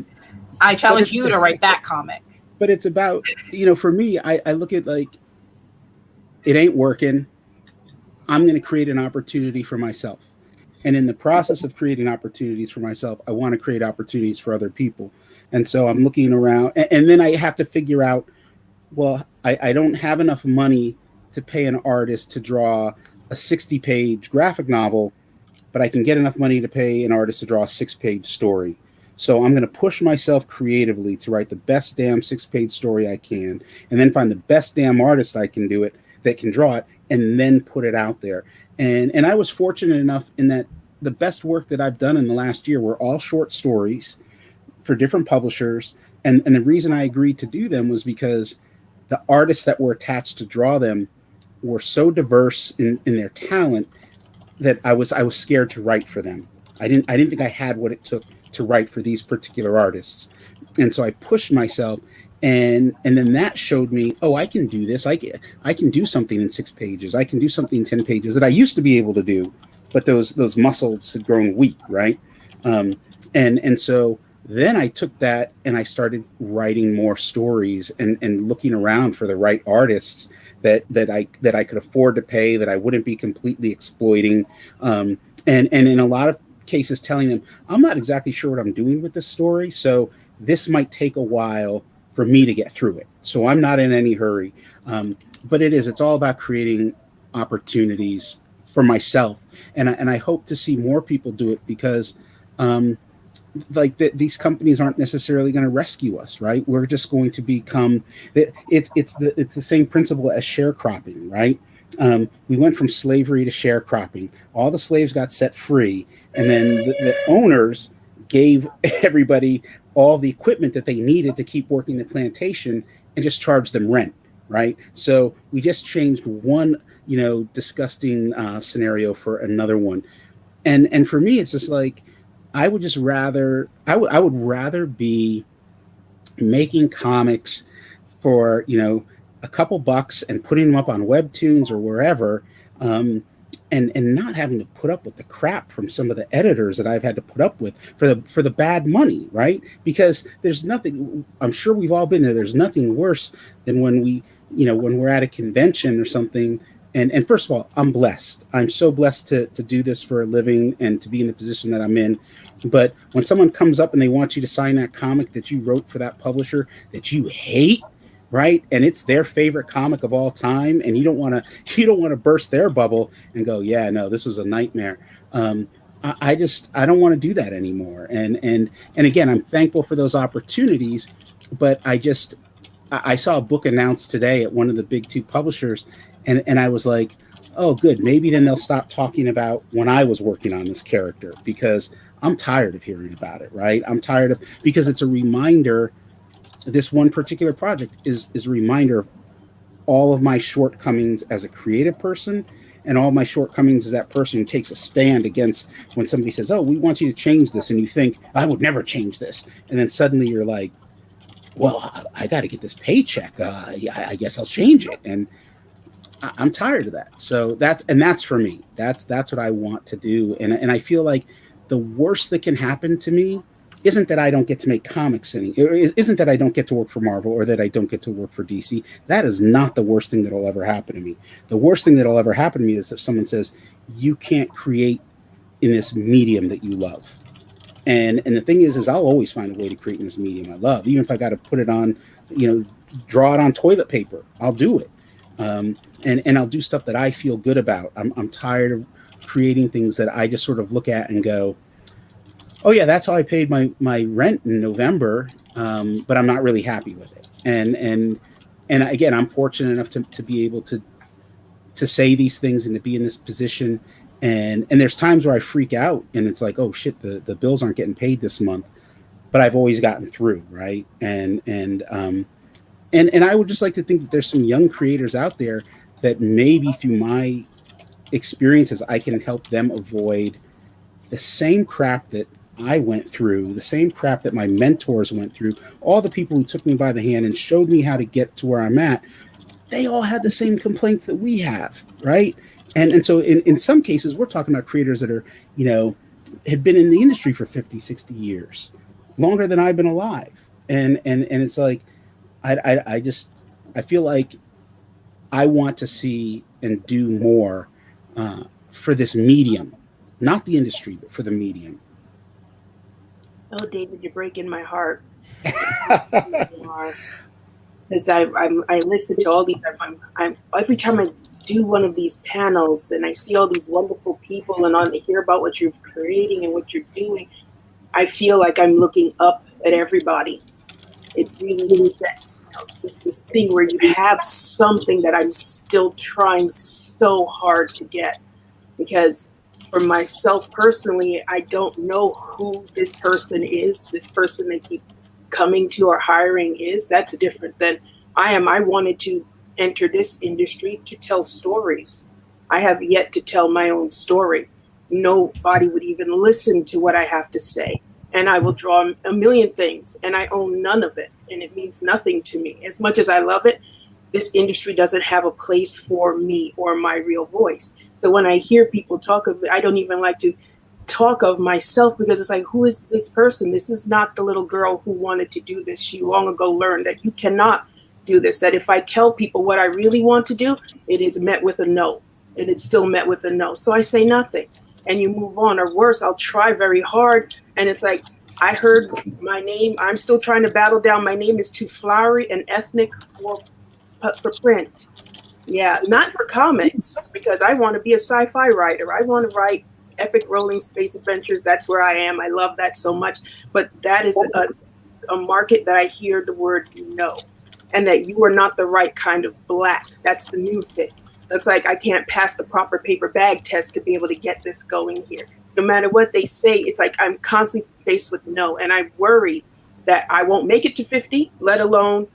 I challenge it's- you to write that comic. but it's about, for me, I look at like, it ain't working. I'm going to create an opportunity for myself. And in the process of creating opportunities for myself, I want to create opportunities for other people. And so I'm looking around, and then I have to figure out, well, I don't have enough money to pay an artist to draw a 60-page graphic novel, but I can get enough money to pay an artist to draw a 6-page story. So I'm going to push myself creatively to write the best damn 6-page story I can, and then find the best damn artist I can do it that can draw it, and then put it out there. And I was fortunate enough in that the best work that I've done in the last year were all short stories for different publishers. And the reason I agreed to do them was because the artists that were attached to draw them were so diverse in their talent that I was scared to write for them. I didn't think I had what it took to write for these particular artists. And so I pushed myself, and then that showed me, oh, I can do this. I can do something in 6 pages. I can do something in 10 pages that I used to be able to do, but those muscles had grown weak, right? And so then I took that and I started writing more stories and looking around for the right artists that I could afford to pay, that I wouldn't be completely exploiting, and in a lot of cases telling them, I'm not exactly sure what I'm doing with this story, so this might take a while for me to get through it. So I'm not in any hurry. But it's all about creating opportunities for myself. And I hope to see more people do it, because these companies aren't necessarily going to rescue us, right? We're just going to become, it's the same principle as sharecropping, right? We went from slavery to sharecropping. All the slaves got set free, and then the owners gave everybody all the equipment that they needed to keep working the plantation and just charged them rent, right? So we just changed one, disgusting scenario for another one. And for me, it's just like, I would rather be making comics for, a couple bucks and putting them up on Webtoons or wherever, and not having to put up with the crap from some of the editors that I've had to put up with for the bad money, right? Because there's nothing, I'm sure we've all been there. There's nothing worse than when when we're at a convention or something. And first of all, I'm blessed. I'm so blessed to do this for a living and to be in the position that I'm in. But when someone comes up and they want you to sign that comic that you wrote for that publisher that you hate, right? And it's their favorite comic of all time, and you don't want to burst their bubble and go, yeah, no, this was a nightmare. I don't want to do that anymore. And again, I'm thankful for those opportunities, but I saw a book announced today at one of the big 2 publishers, and I was like, oh, good. Maybe then they'll stop talking about when I was working on this character, because I'm tired of hearing about it, right? Because it's a reminder. This one particular project is a reminder of all of my shortcomings as a creative person, and all my shortcomings as that person who takes a stand against when somebody says, oh, we want you to change this, and you think, I would never change this. And then suddenly you're like, well, I got to get this paycheck. I guess I'll change it. And I'm tired of that. So that's for me. That's what I want to do. And I feel like the worst that can happen to me isn't that I don't get to make comics isn't that I don't get to work for Marvel or that I don't get to work for DC. That is not the worst thing that'll ever happen to me. The worst thing that'll ever happen to me is if someone says, you can't create in this medium that you love. And the thing is I'll always find a way to create in this medium I love. Even if I got to put it on, draw it on toilet paper, I'll do it. And I'll do stuff that I feel good about. I'm tired of creating things that I just sort of look at and go, oh yeah, that's how I paid my rent in November, but I'm not really happy with it. And again, I'm fortunate enough to be able to say these things and to be in this position. And there's times where I freak out and it's like, oh shit, the bills aren't getting paid this month, but I've always gotten through, right? And I would just like to think that there's some young creators out there that maybe through my experiences, I can help them avoid the same crap that I went through, the same crap that my mentors went through, all the people who took me by the hand and showed me how to get to where I'm at, they all had the same complaints that we have, right? And so in some cases, we're talking about creators that are, had been in the industry for 50, 60 years, longer than I've been alive. And it's like, I feel like I want to see and do more for this medium, not the industry, but for the medium. Oh, David, you're breaking my heart. Because I listen to all these. I'm every time I do one of these panels and I see all these wonderful people and I hear about what you're creating and what you're doing, I feel like I'm looking up at everybody. It really just this thing where you have something that I'm still trying so hard to get, because for myself personally, I don't know who this person is. This person they keep coming to or hiring is. That's different than I am. I wanted to enter this industry to tell stories. I have yet to tell my own story. Nobody would even listen to what I have to say. And I will draw a million things and I own none of it. And it means nothing to me. As much as I love it, this industry doesn't have a place for me or my real voice. So when I hear people talk of it, I don't even like to talk of myself, because it's like, who is this person? This is not the little girl who wanted to do this. She long ago learned that you cannot do this, that if I tell people what I really want to do, it is met with a no, and it's still met with a no. So I say nothing and you move on, or worse, I'll try very hard. And it's like, I heard my name. I'm still trying to battle down. My name is too flowery and ethnic for print. Yeah, not for comics, because I want to be a sci-fi writer. I want to write epic rolling space adventures. That's where I am. I love that so much. But that is a market that I hear the word no, and that you are not the right kind of Black. That's the new thing. That's like, I can't pass the proper paper bag test to be able to get this going here. No matter what they say, it's like I'm constantly faced with no. And I worry that I won't make it to 50, let alone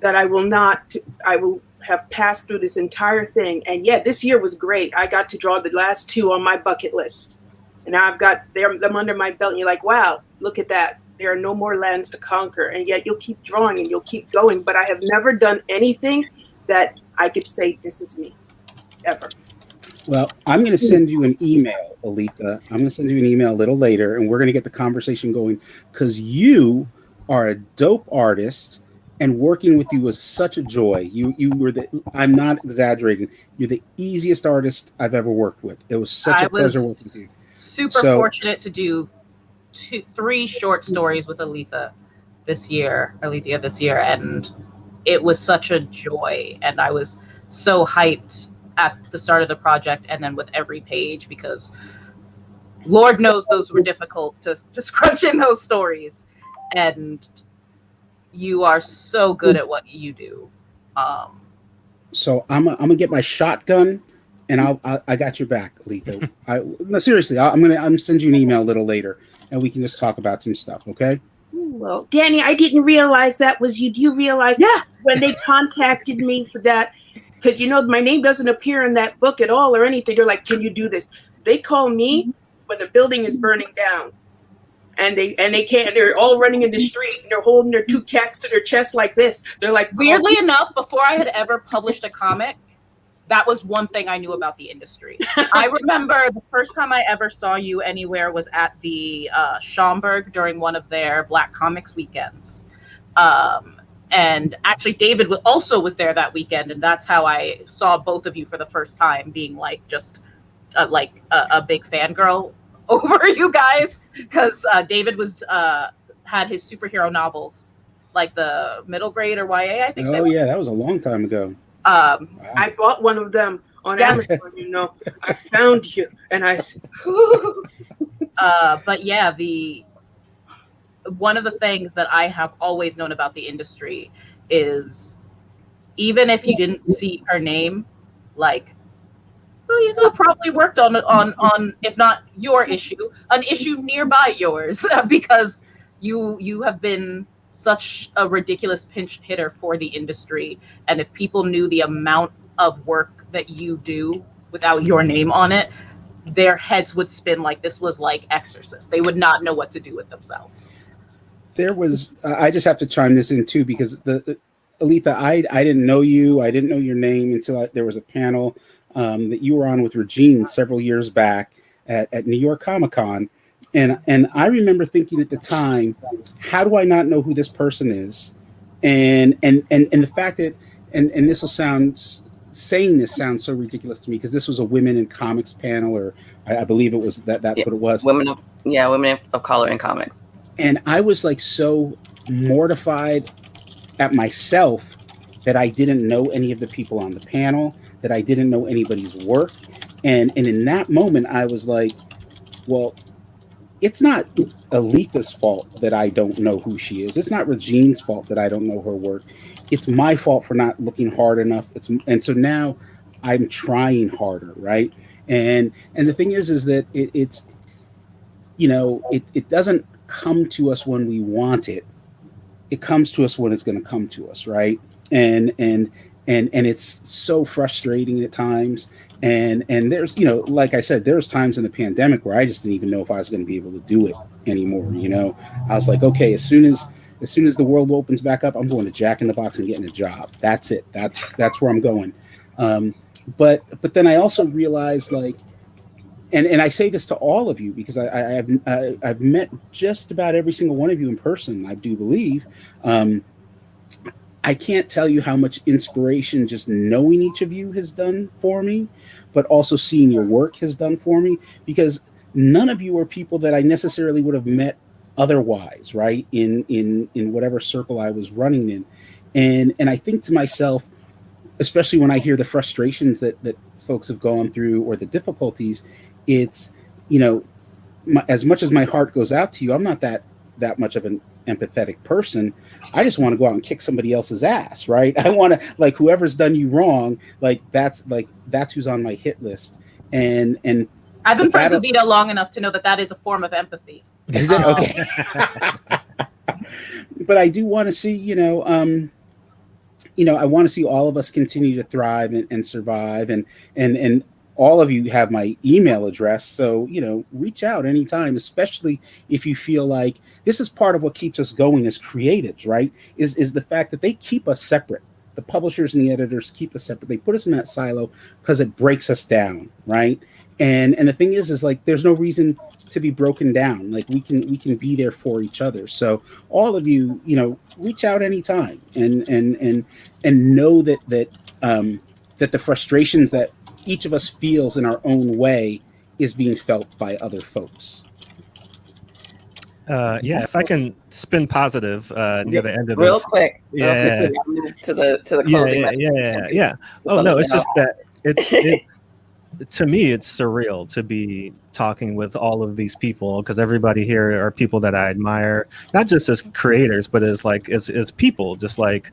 that I will have passed through this entire thing. And yeah, this year was great. I got to draw the last 2 on my bucket list. And now I've got them under my belt. And you're like, wow, look at that. There are no more lands to conquer. And yet you'll keep drawing and you'll keep going. But I have never done anything that I could say, this is me, ever. Well, I'm going to send you an email, Alita. I'm going to send you an email a little later, and we're going to get the conversation going, because you are a dope artist, and working with you was such a joy. You were I'm not exaggerating, you're the easiest artist I've ever worked with. It was such a pleasure working with you. Super fortunate to do 3 short stories with Alethea this year, and it was such a joy. And I was so hyped at the start of the project, and then with every page, because Lord knows those were difficult to scrunch in those stories. And you are so good at what you do. So I'm gonna get my shotgun, and I got your back, Alita. No, seriously, I'm send you an email a little later, and we can just talk about some stuff. Okay? Well, Danny, I didn't realize that was you. Do you realize? Yeah. When they contacted me for that, because my name doesn't appear in that book at all or anything. They're like, "Can you do this?" They call me when the building is burning down. And they can't. They're all running in the street, and they're holding their 2 cats to their chest like this. They're like, weirdly enough, before I had ever published a comic, that was one thing I knew about the industry. I remember the first time I ever saw you anywhere was at the Schaumburg during one of their Black Comics weekends. And actually, David also was there that weekend, and that's how I saw both of you for the first time, being like just like a big fangirl over you guys, because David was had his superhero novels, like the middle grade or YA, I think. Oh yeah, that was a long time ago. Wow. I bought one of them on Amazon. I found you, and I. But yeah, one of the things that I have always known about the industry is, even if you didn't see her name, like, well, you have probably worked on if not your issue, an issue nearby yours, because you have been such a ridiculous pinch hitter for the industry. And if people knew the amount of work that you do without your name on it, their heads would spin like this was like Exorcist. They would not know what to do with themselves. There was, I just have to chime this in too, because Aletha, I didn't know you. I didn't know your name until there was a panel that you were on with Regine several years back at New York Comic Con. And I remember thinking at the time, how do I not know who this person is? And the fact that, and this will sound, saying this sounds so ridiculous to me, because this was a women in comics panel, or I believe it was that's what it was. Women of color in comics. And I was like so mortified at myself that I didn't know any of the people on the panel, that I didn't know anybody's work. And in that moment, I was like, well, it's not Aletha's fault that I don't know who she is. It's not Regine's fault that I don't know her work. It's my fault for not looking hard enough. And so now I'm trying harder, right? And the thing is that it's you know, it doesn't come to us when we want it. It comes to us when it's going to come to us, right? And it's so frustrating at times. And there's, you know, like I said, there's times in the pandemic where I just didn't even know if I was going to be able to do it anymore. You know, I was like, okay, as soon as the world opens back up, I'm going to Jack in the Box and getting a job. That's it. That's where I'm going. But then I also realized, like, and I say this to all of you because I've met just about every single one of you in person, I do believe. I can't tell you how much inspiration just knowing each of you has done for me, but also seeing your work has done for me, because none of you are people that I necessarily would have met otherwise, right? In whatever circle I was running in. And I think to myself, especially when I hear the frustrations that folks have gone through, or the difficulties, it's, you know, as much as my heart goes out to you, I'm not that much of an empathetic person. I just want to go out and kick somebody else's ass, right? I want to, like, whoever's done you wrong, that's who's on my hit list. And I've been friends with Vito long enough to know that is a form of empathy. Is it? Okay. But I do want to see, you know, I want to see all of us continue to thrive and survive, and all of you have my email address. So, you know, reach out anytime, especially if you feel like this is part of what keeps us going as creatives, right? Is the fact that they keep us separate. The publishers and the editors keep us separate. They put us in that silo because it breaks us down, right? And the thing is like, there's no reason to be broken down. Like, we can be there for each other. So all of you, you know, reach out anytime and know that the frustrations that each of us feels in our own way is being felt by other folks. Yeah, if I can spin positive near the end of real this, quick. Yeah, to the closing. Yeah. Oh no, it's just that it's to me, it's surreal to be talking with all of these people, because everybody here are people that I admire, not just as creators, but as people, just like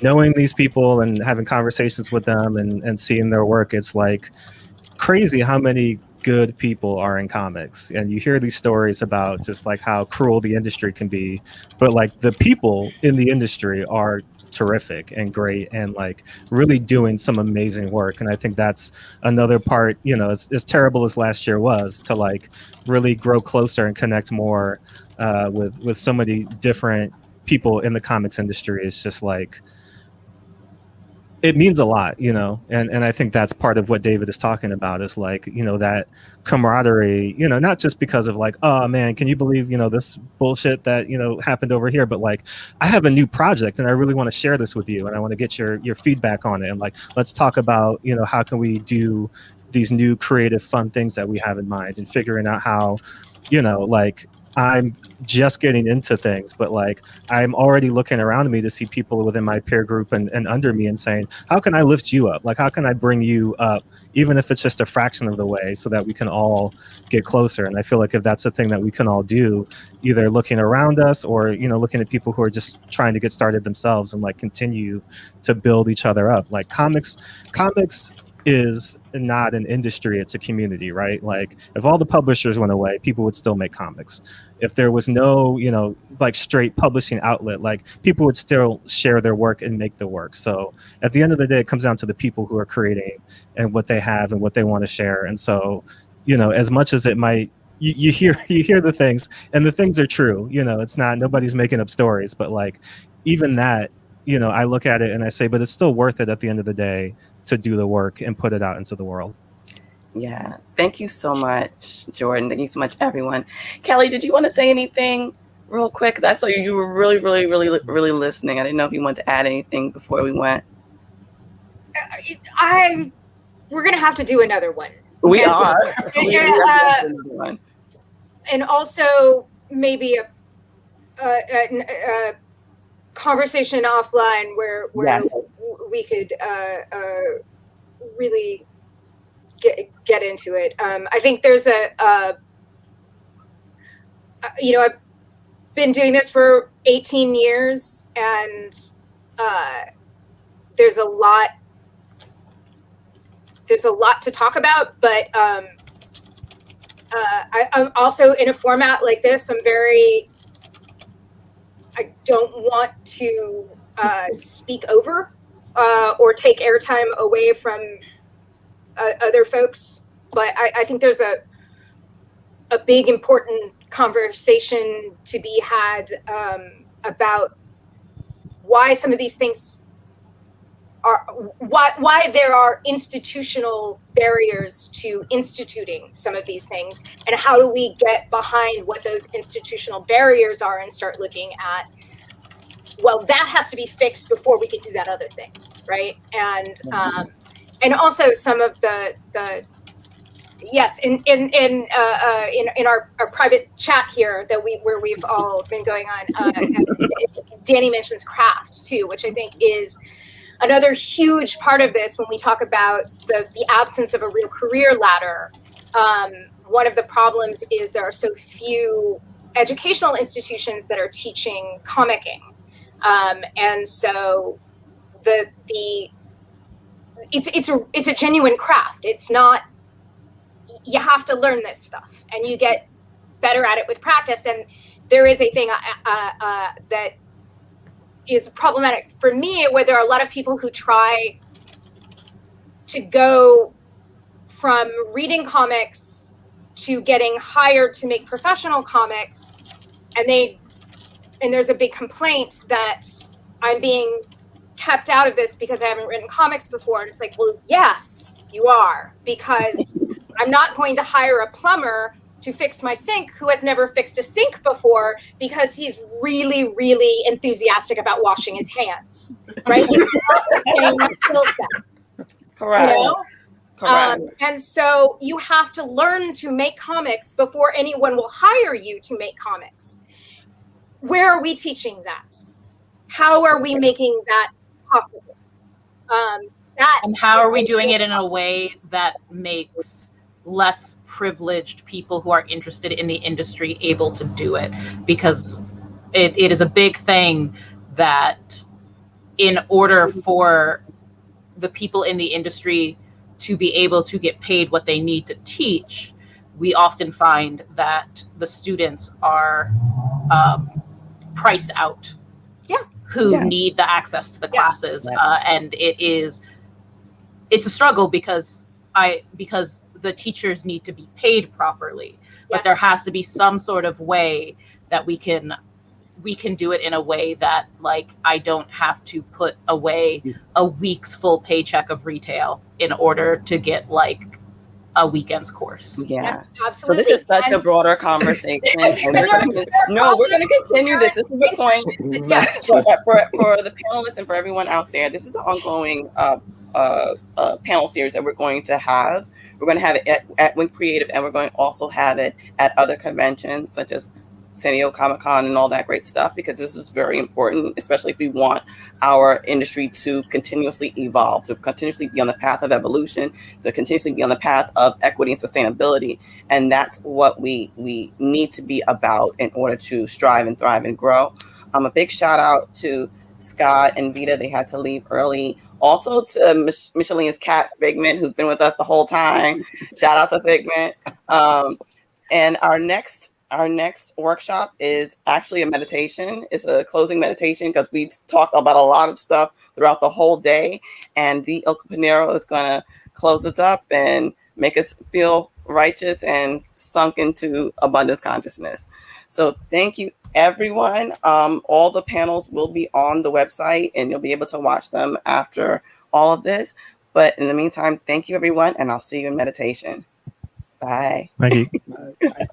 knowing these people and having conversations with them and seeing their work. It's like crazy how many good people are in comics, and you hear these stories about just like how cruel the industry can be, but like the people in the industry are terrific and great and like really doing some amazing work. And I think that's another part, you know, as terrible as last year was, to like really grow closer and connect more with so many different people in the comics industry. Is just like, it means a lot, you know, and I think that's part of what David is talking about, is like, you know, that camaraderie, you know, not just because of like, oh man, can you believe, you know, this bullshit that, you know, happened over here, but like, I have a new project and I really want to share this with you and I want to get your feedback on it, and like, let's talk about, you know, how can we do these new creative fun things that we have in mind, and figuring out how, you know, like, I'm just getting into things, but like, I'm already looking around me to see people within my peer group and under me and saying, how can I lift you up? Like, how can I bring you up, even if it's just a fraction of the way, so that we can all get closer? And I feel like if that's a thing that we can all do, either looking around us or, you know, looking at people who are just trying to get started themselves and like continue to build each other up. Like, comics is not an industry, it's a community, right? Like, if all the publishers went away, people would still make comics. If there was no, you know, like straight publishing outlet, like, people would still share their work and make the work. So at the end of the day, it comes down to the people who are creating and what they have and what they want to share. And so you know, as much as it might, you hear the things, and the things are true. You know, it's not, nobody's making up stories, but like even that, you know, I look at it and I say, but it's still worth it at the end of the day to do the work and put it out into the world. Yeah. Thank you so much, Jordan. Thank you so much, everyone. Kelly, did you want to say anything real quick? 'Cause I saw you were really, really, really, really listening. I didn't know if you wanted to add anything before we went. We're gonna have to do another one. We And- are. and, We really have to do another one. and also maybe a conversation offline where Yes. we could really get into it. I think there's you know, I've been doing this for 18 years, and there's a lot to talk about, but I'm also in a format like this. I don't want to speak over or take airtime away from other folks, but I think there's a big important conversation to be had about why some of these things are, why there are institutional barriers to instituting some of these things, and how do we get behind what those institutional barriers are and start looking at, well, that has to be fixed before we can do that other thing, right? And also some of the yes, in our private chat here where we've all been going on, Danny mentions craft too, which I think is another huge part of this when we talk about the absence of a real career ladder. One of the problems is there are so few educational institutions that are teaching comicking, and so it's a genuine craft. It's not, you have to learn this stuff, and you get better at it with practice. And there is a thing that is problematic for me, where there are a lot of people who try to go from reading comics to getting hired to make professional comics, and there's a big complaint that I'm being kept out of this because I haven't written comics before. And it's like, well, yes, you are, because I'm not going to hire a plumber to fix my sink who has never fixed a sink before because he's really, really enthusiastic about washing his hands, right? It's not the same skill set. Correct. You know? Correct. And so you have to learn to make comics before anyone will hire you to make comics. Where are we teaching that? How are we making that possible? And how are we doing it in a way that makes less privileged people who are interested in the industry able to do it? Because it is a big thing that in order for the people in the industry to be able to get paid what they need to teach, we often find that the students are priced out. Who need the access to the classes. And it's a struggle because the teachers need to be paid properly, but there has to be some sort of way that we can do it in a way that, like, I don't have to put away a week's full paycheck of retail in order to get like a weekend's course. Yeah. Yes, So absolutely. this is such a broader conversation. And we're going to continue this. This is the point. Yeah. For the panelists and for everyone out there, this is an ongoing panel series that we're going to have. We're going to have it at Wink Creative, and we're going to also have it at other conventions such as San Diego Comic-Con and all that great stuff, because this is very important, especially if we want our industry to continuously evolve, to continuously be on the path of evolution, to continuously be on the path of equity and sustainability. And that's what we need to be about in order to strive and thrive and grow. A big shout out to Scott and Vita. They had to leave early. Also to Micheline's cat, Figment, who's been with us the whole time. Shout out to Figment. And our next workshop is actually a meditation. It's a closing meditation because we've talked about a lot of stuff throughout the whole day. And the El Campanero is going to close us up and make us feel righteous and sunk into abundance consciousness. So thank you, everyone. All the panels will be on the website, and you'll be able to watch them after all of this. But in the meantime, thank you, everyone, and I'll see you in meditation. Bye. Thank you. Bye.